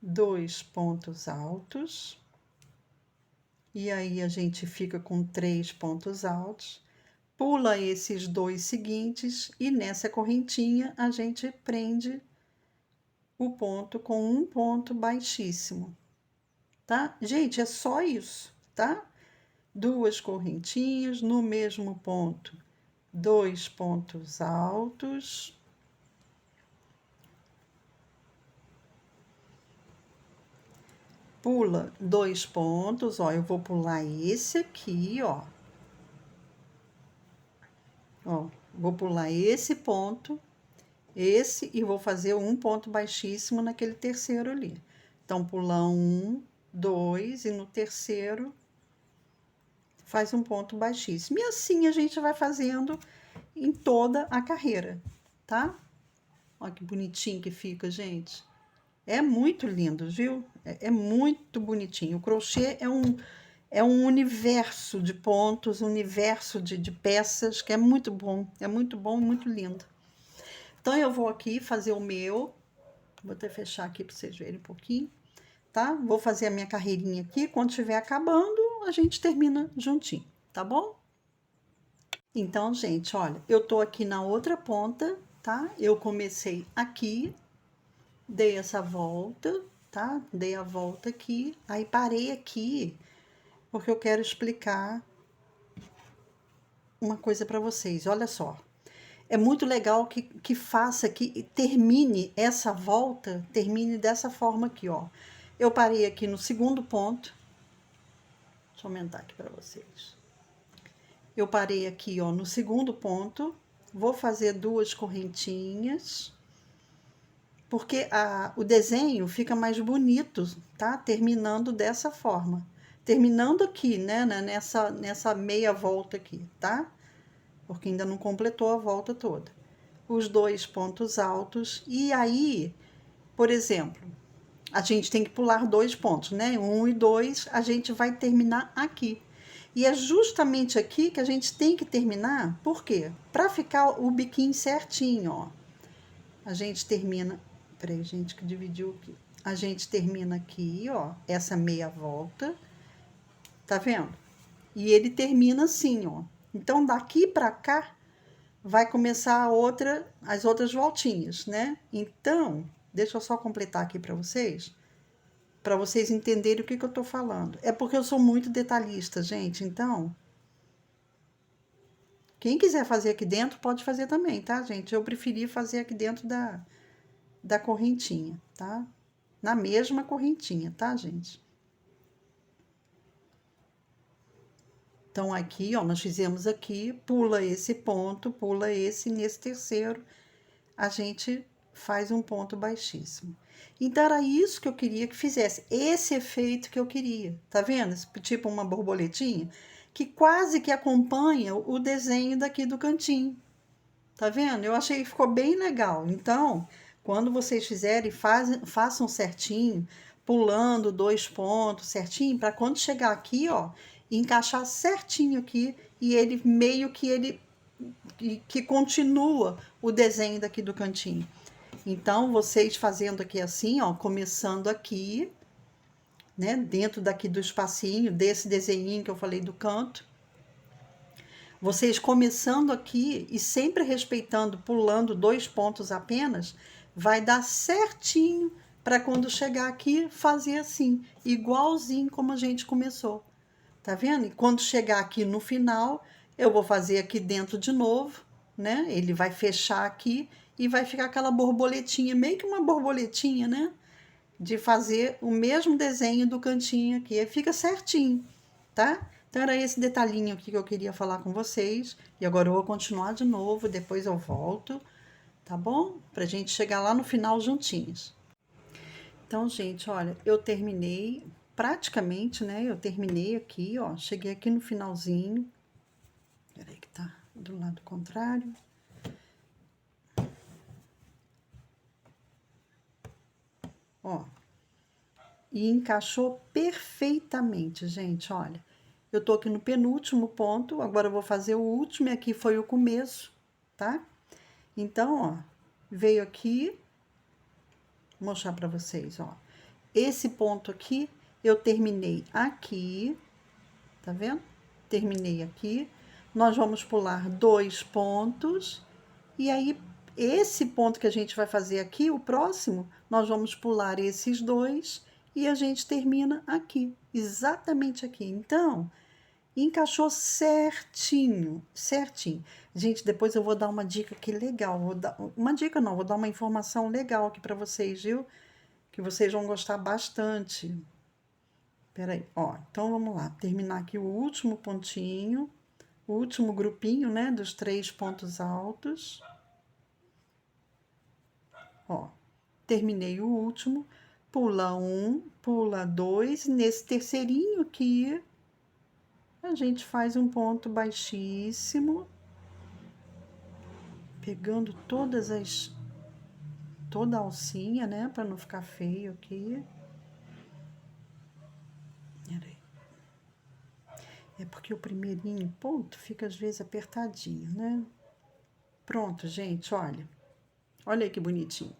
2 pontos altos, e aí a gente fica com 3 pontos altos, pula esses 2 seguintes, e nessa correntinha a gente prende o ponto com um ponto baixíssimo, tá? Gente, é só isso, tá? 2 correntinhas, no mesmo ponto, 2 pontos altos. Pula 2 pontos, ó, eu vou pular esse aqui, ó. Ó, vou pular esse ponto, esse, e vou fazer um ponto baixíssimo naquele terceiro ali. Então, pula 1, 2 e no terceiro faz um ponto baixíssimo. E assim a gente vai fazendo em toda a carreira, tá? Olha que bonitinho que fica, gente. É muito lindo, viu? É muito bonitinho. O crochê é um universo de pontos, um universo de peças que é muito bom, muito lindo. Então, eu vou aqui fazer o meu, vou até fechar aqui para vocês verem um pouquinho, tá? Vou fazer a minha carreirinha aqui, quando estiver acabando, a gente termina juntinho, tá bom? Então, gente, olha, eu tô aqui na outra ponta, tá? Eu comecei aqui, dei essa volta, tá? Dei a volta aqui, aí parei aqui, porque eu quero explicar uma coisa para vocês. Olha só, é muito legal que faça, que termine essa volta, termine dessa forma aqui, ó. Eu parei aqui no segundo ponto, deixa eu aumentar aqui para vocês. Eu parei aqui, ó, no segundo ponto, vou fazer 2 correntinhas, porque o desenho fica mais bonito, tá? Terminando dessa forma. Terminando aqui, né, nessa meia volta aqui, tá? Porque ainda não completou a volta toda. Os 2 pontos altos, e aí, por exemplo, a gente tem que pular 2 pontos, né? 1 e 2, a gente vai terminar aqui. E é justamente aqui que a gente tem que terminar, por quê? Para ficar o biquinho certinho, ó. A gente termina, peraí, gente, que dividiu aqui. A gente termina aqui, ó, essa meia volta, tá vendo? E ele termina assim, ó. Então, daqui para cá, vai começar as outras voltinhas, né? Então, deixa eu só completar aqui para vocês entenderem o que eu tô falando. É porque eu sou muito detalhista, gente, então, quem quiser fazer aqui dentro, pode fazer também, tá, gente? Eu preferi fazer aqui dentro da correntinha, tá? Na mesma correntinha, tá, gente? Então, aqui, ó, nós fizemos aqui, pula esse ponto, pula esse, nesse terceiro, a gente faz um ponto baixíssimo. Então, era isso que eu queria que fizesse, esse efeito que eu queria, tá vendo? Tipo uma borboletinha, que quase que acompanha o desenho daqui do cantinho, tá vendo? Eu achei que ficou bem legal. Então, quando vocês fizerem, façam certinho, pulando 2 pontos certinho, para quando chegar aqui, ó, encaixar certinho aqui e ele meio que ele que continua o desenho daqui do cantinho. Então, vocês fazendo aqui assim, ó, começando aqui, né, dentro daqui do espacinho, desse desenhinho que eu falei do canto, vocês começando aqui e sempre respeitando, pulando 2 pontos apenas, vai dar certinho para quando chegar aqui fazer assim, igualzinho como a gente começou. Tá vendo? E quando chegar aqui no final, eu vou fazer aqui dentro de novo, né? Ele vai fechar aqui e vai ficar aquela borboletinha, meio que uma borboletinha, né? De fazer o mesmo desenho do cantinho aqui, aí fica certinho, tá? Então era esse detalhinho aqui que eu queria falar com vocês, e agora eu vou continuar de novo, depois eu volto, tá bom? Pra gente chegar lá no final juntinhos. Então, gente, olha, eu terminei praticamente, né? Eu terminei aqui, ó, cheguei aqui no finalzinho. Peraí que tá do lado contrário. Ó, e encaixou perfeitamente, gente, olha. Eu tô aqui no penúltimo ponto, agora eu vou fazer o último, e aqui foi o começo, tá? Então, ó, veio aqui, vou mostrar pra vocês, ó. Esse ponto aqui, eu terminei aqui, tá vendo? Terminei aqui. Nós vamos pular 2 pontos, e aí, esse ponto que a gente vai fazer aqui, o próximo, nós vamos pular esses 2, e a gente termina aqui, exatamente aqui. Então, encaixou certinho, certinho. Gente, depois eu vou dar uma dica aqui legal. Uma dica não, vou dar uma informação legal aqui para vocês, viu? Que vocês vão gostar bastante. Peraí, ó. Então vamos lá. Terminar aqui o último pontinho, o último grupinho, né? Dos 3 pontos altos. Ó, terminei o último. pula um, pula dois, nesse terceirinho aqui, a gente faz um ponto baixíssimo, pegando toda a alcinha, né, para não ficar feio aqui. Peraí. É porque o primeirinho ponto fica às vezes apertadinho, né? Pronto, gente, olha. Olha aí que bonitinho.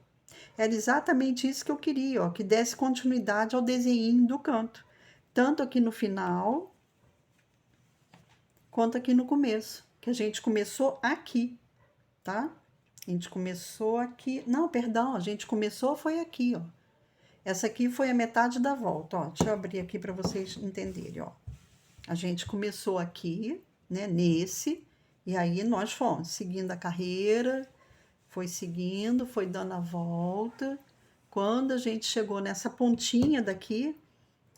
Era exatamente isso que eu queria, ó, que desse continuidade ao desenho do canto. Tanto aqui no final, quanto aqui no começo. Que a gente começou aqui, tá? A gente começou aqui... Não, perdão, a gente começou foi aqui, ó. Essa aqui foi a metade da volta, ó. Deixa eu abrir aqui para vocês entenderem, ó. A gente começou aqui, né, nesse, e aí nós fomos seguindo a carreira, foi seguindo, foi dando a volta. Quando a gente chegou nessa pontinha daqui,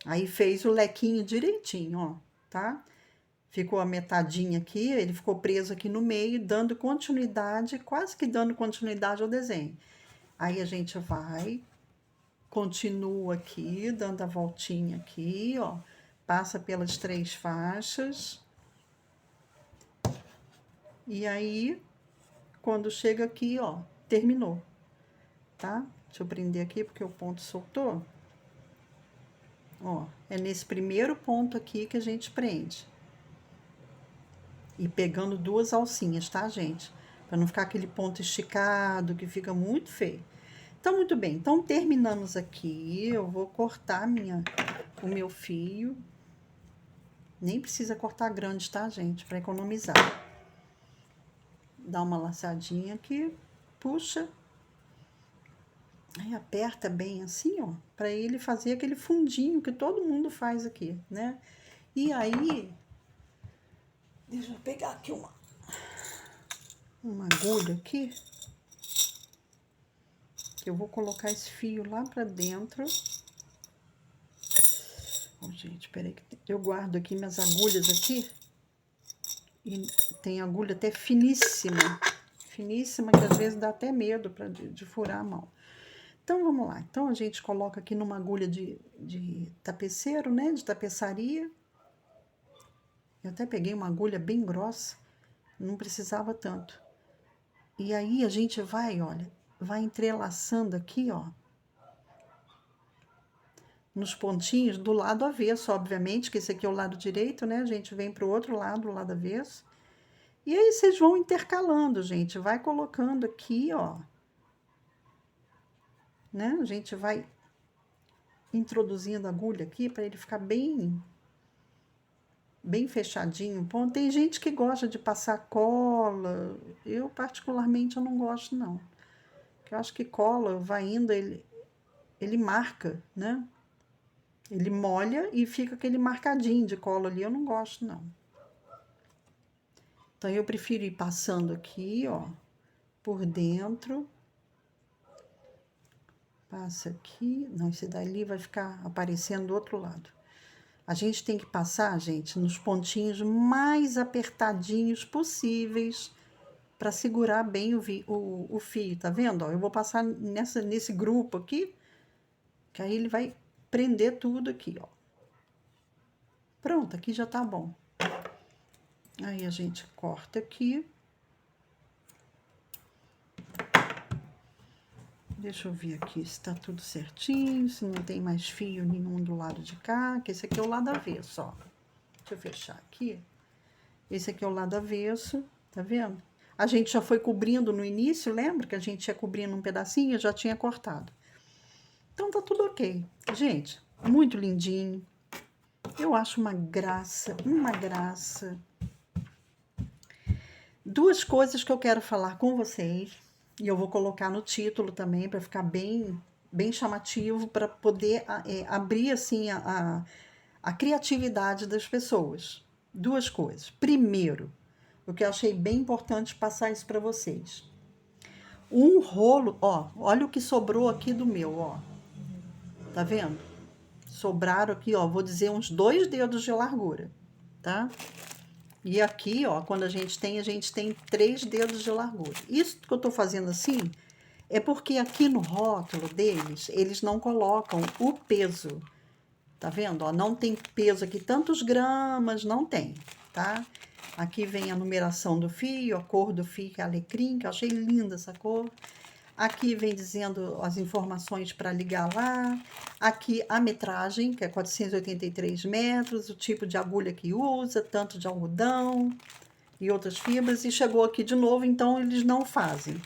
aí fez o lequinho direitinho, ó, tá? Ficou a metadinha aqui, ele ficou preso aqui no meio, dando continuidade, quase que dando continuidade ao desenho. Aí a gente vai, continua aqui, dando a voltinha aqui, ó, passa pelas 3 faixas. E aí, quando chega aqui, ó, terminou, tá? Deixa eu prender aqui porque o ponto soltou. Ó, é nesse primeiro ponto aqui que a gente prende. E pegando 2 alcinhas, tá, gente? Para não ficar aquele ponto esticado, que fica muito feio. Então, muito bem. Então, terminamos aqui. Eu vou cortar o meu fio. Nem precisa cortar grande, tá, gente? Para economizar. Dá uma laçadinha aqui, puxa. Aí aperta bem assim, ó, para ele fazer aquele fundinho que todo mundo faz aqui, né? E aí, deixa eu pegar aqui uma agulha aqui, que eu vou colocar esse fio lá pra dentro. Oh, gente, peraí, que eu guardo aqui minhas agulhas aqui, e tem agulha até finíssima, finíssima, que às vezes dá até medo de furar a mão. Então, vamos lá. Então, a gente coloca aqui numa agulha de tapeceiro, né? De tapeçaria. Eu até peguei uma agulha bem grossa, não precisava tanto. E aí, a gente vai, olha, vai entrelaçando aqui, ó. Nos pontinhos do lado avesso, obviamente, que esse aqui é o lado direito, né? A gente vem pro outro lado, o lado avesso. E aí, vocês vão intercalando, gente. Vai colocando aqui, ó. Né? A gente vai introduzindo a agulha aqui para ele ficar bem fechadinho. Bom, tem gente que gosta de passar cola. Eu, particularmente, eu não gosto, não. Eu acho que cola, vai indo, ele marca, né? Ele molha e fica aquele marcadinho de cola ali. Eu não gosto, não. Então, eu prefiro ir passando aqui, ó, por dentro. Passa aqui. Não, esse dali vai ficar aparecendo do outro lado. A gente tem que passar, gente, nos pontinhos mais apertadinhos possíveis para segurar bem o fio, tá vendo? Ó, eu vou passar nesse grupo aqui, que aí ele vai prender tudo aqui, ó. Pronto, aqui já tá bom. Aí a gente corta aqui. Deixa eu ver aqui se tá tudo certinho, se não tem mais fio nenhum do lado de cá, que esse aqui é o lado avesso, ó. Deixa eu fechar aqui. Esse aqui é o lado avesso, tá vendo? A gente já foi cobrindo no início, lembra que a gente ia cobrindo um pedacinho? Eu já tinha cortado. Então, tá tudo ok. Gente, muito lindinho. Eu acho uma graça, uma graça. 2 coisas que eu quero falar com vocês. E eu vou colocar no título também, para ficar bem chamativo, para poder abrir, assim, a criatividade das pessoas. 2 coisas. Primeiro, o que eu achei bem importante passar isso para vocês. Um rolo, ó, olha o que sobrou aqui do meu, ó. Tá vendo? Sobraram aqui, ó, vou dizer uns 2 dedos de largura, tá? E aqui, ó, quando a gente tem 3 dedos de largura. Isso que eu tô fazendo assim É porque aqui no rótulo deles, eles não colocam o peso. Tá vendo? Ó, não tem peso aqui, tantos gramas, não tem, tá? Aqui vem a numeração do fio, a cor do fio, que é alecrim, que eu achei linda essa cor. Aqui vem dizendo as informações para ligar lá. Aqui a metragem, que é 483 metros, o tipo de agulha que usa, tanto de algodão e outras fibras. E chegou aqui de novo, então eles não fazem.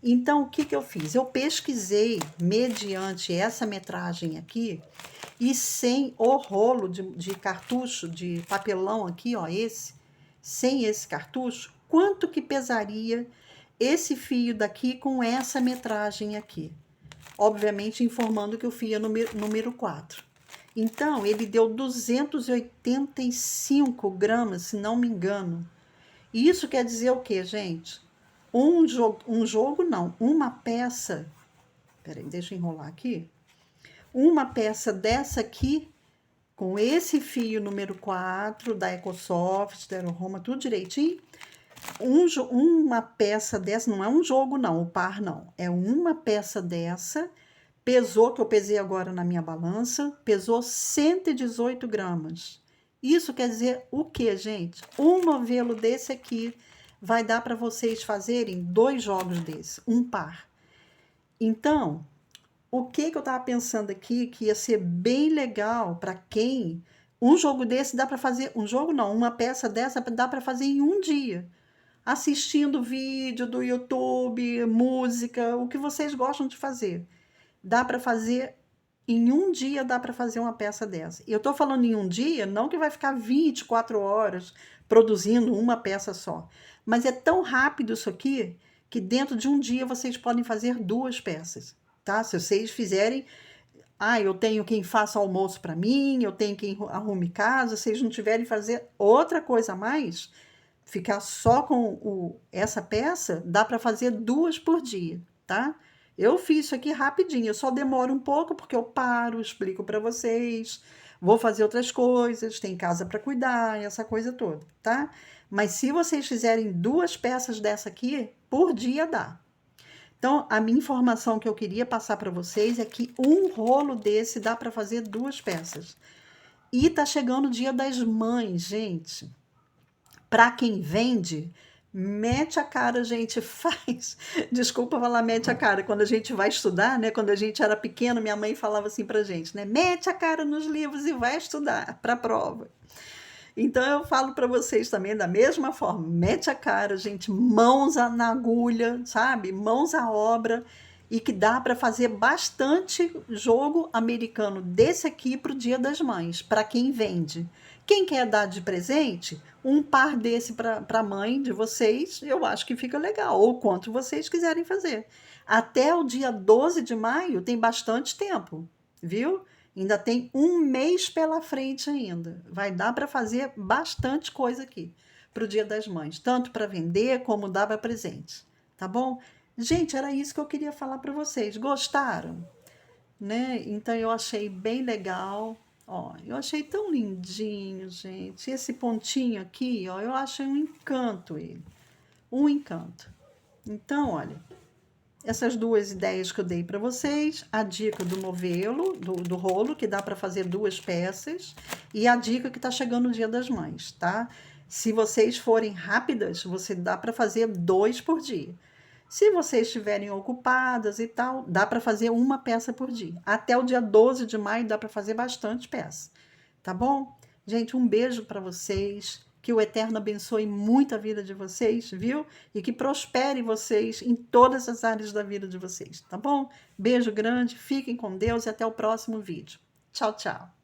Então, o que que eu fiz? Eu pesquisei mediante essa metragem aqui e sem o rolo de cartucho, de papelão aqui, ó, sem esse cartucho, quanto que pesaria esse fio daqui com essa metragem aqui? Obviamente informando que o fio é número 4. Então, ele deu 285 gramas, se não me engano. E isso quer dizer o quê, gente? Uma peça. Peraí, deixa eu enrolar aqui. Uma peça dessa aqui, com esse fio número 4 da Ecosoft, da Aeroroma, tudo direitinho. Uma peça dessa, não é um jogo não, o par não, é uma peça dessa, pesou, que eu pesei agora na minha balança, pesou 118 gramas. Isso quer dizer o que, gente? Um novelo desse aqui vai dar para vocês fazerem 2 jogos desse, um par. Então, o que eu estava pensando aqui que ia ser bem legal para quem... Um jogo desse dá para fazer... Um jogo não, uma peça dessa dá para fazer em um dia. Assistindo vídeo do YouTube, música, o que vocês gostam de fazer. Dá para fazer... Em um dia dá para fazer uma peça dessa. E eu estou falando em um dia, não que vai ficar 24 horas produzindo uma peça só. Mas é tão rápido isso aqui que dentro de um dia vocês podem fazer 2 peças. Tá? Se vocês fizerem, eu tenho quem faça almoço para mim, eu tenho quem arrume casa, se vocês não tiverem fazer outra coisa a mais, ficar só com essa peça, dá para fazer 2 por dia, tá? Eu fiz isso aqui rapidinho, eu só demoro um pouco porque eu paro, explico para vocês, vou fazer outras coisas, tem casa para cuidar, essa coisa toda, tá? Mas se vocês fizerem 2 peças dessa aqui, por dia dá. Então, a minha informação que eu queria passar para vocês é que um rolo desse dá para fazer 2 peças. E tá chegando o Dia das Mães, gente. Para quem vende, mete a cara, gente, faz. Desculpa falar mete a cara. Quando a gente vai estudar, né? Quando a gente era pequeno, minha mãe falava assim pra gente, né? Mete a cara nos livros e vai estudar para a prova. Então eu falo para vocês também da mesma forma, mete a cara, gente, mãos na agulha, sabe? Mãos à obra, e que dá para fazer bastante jogo americano desse aqui para o Dia das Mães, para quem vende. Quem quer dar de presente, um par desse para a mãe de vocês, eu acho que fica legal, ou quanto vocês quiserem fazer. Até o dia 12 de maio tem bastante tempo, viu? Ainda tem um mês pela frente ainda. Vai dar para fazer bastante coisa aqui para o Dia das Mães, tanto para vender como dar para presente, tá bom? Gente, era isso que eu queria falar para vocês. Gostaram? Né? Então eu achei bem legal. Ó, eu achei tão lindinho, gente. Esse pontinho aqui, ó, eu achei um encanto ele. Um encanto. Então, olha, essas 2 ideias que eu dei para vocês, a dica do novelo, do rolo, que dá para fazer 2 peças, e a dica que está chegando o Dia das Mães, tá? Se vocês forem rápidas, você dá para fazer 2 por dia. Se vocês estiverem ocupadas e tal, dá para fazer uma peça por dia. Até o dia 12 de maio dá para fazer bastante peça, tá bom? Gente, um beijo para vocês. Que o Eterno abençoe muito a vida de vocês, viu? E que prospere vocês em todas as áreas da vida de vocês, tá bom? Beijo grande, fiquem com Deus e até o próximo vídeo. Tchau, tchau.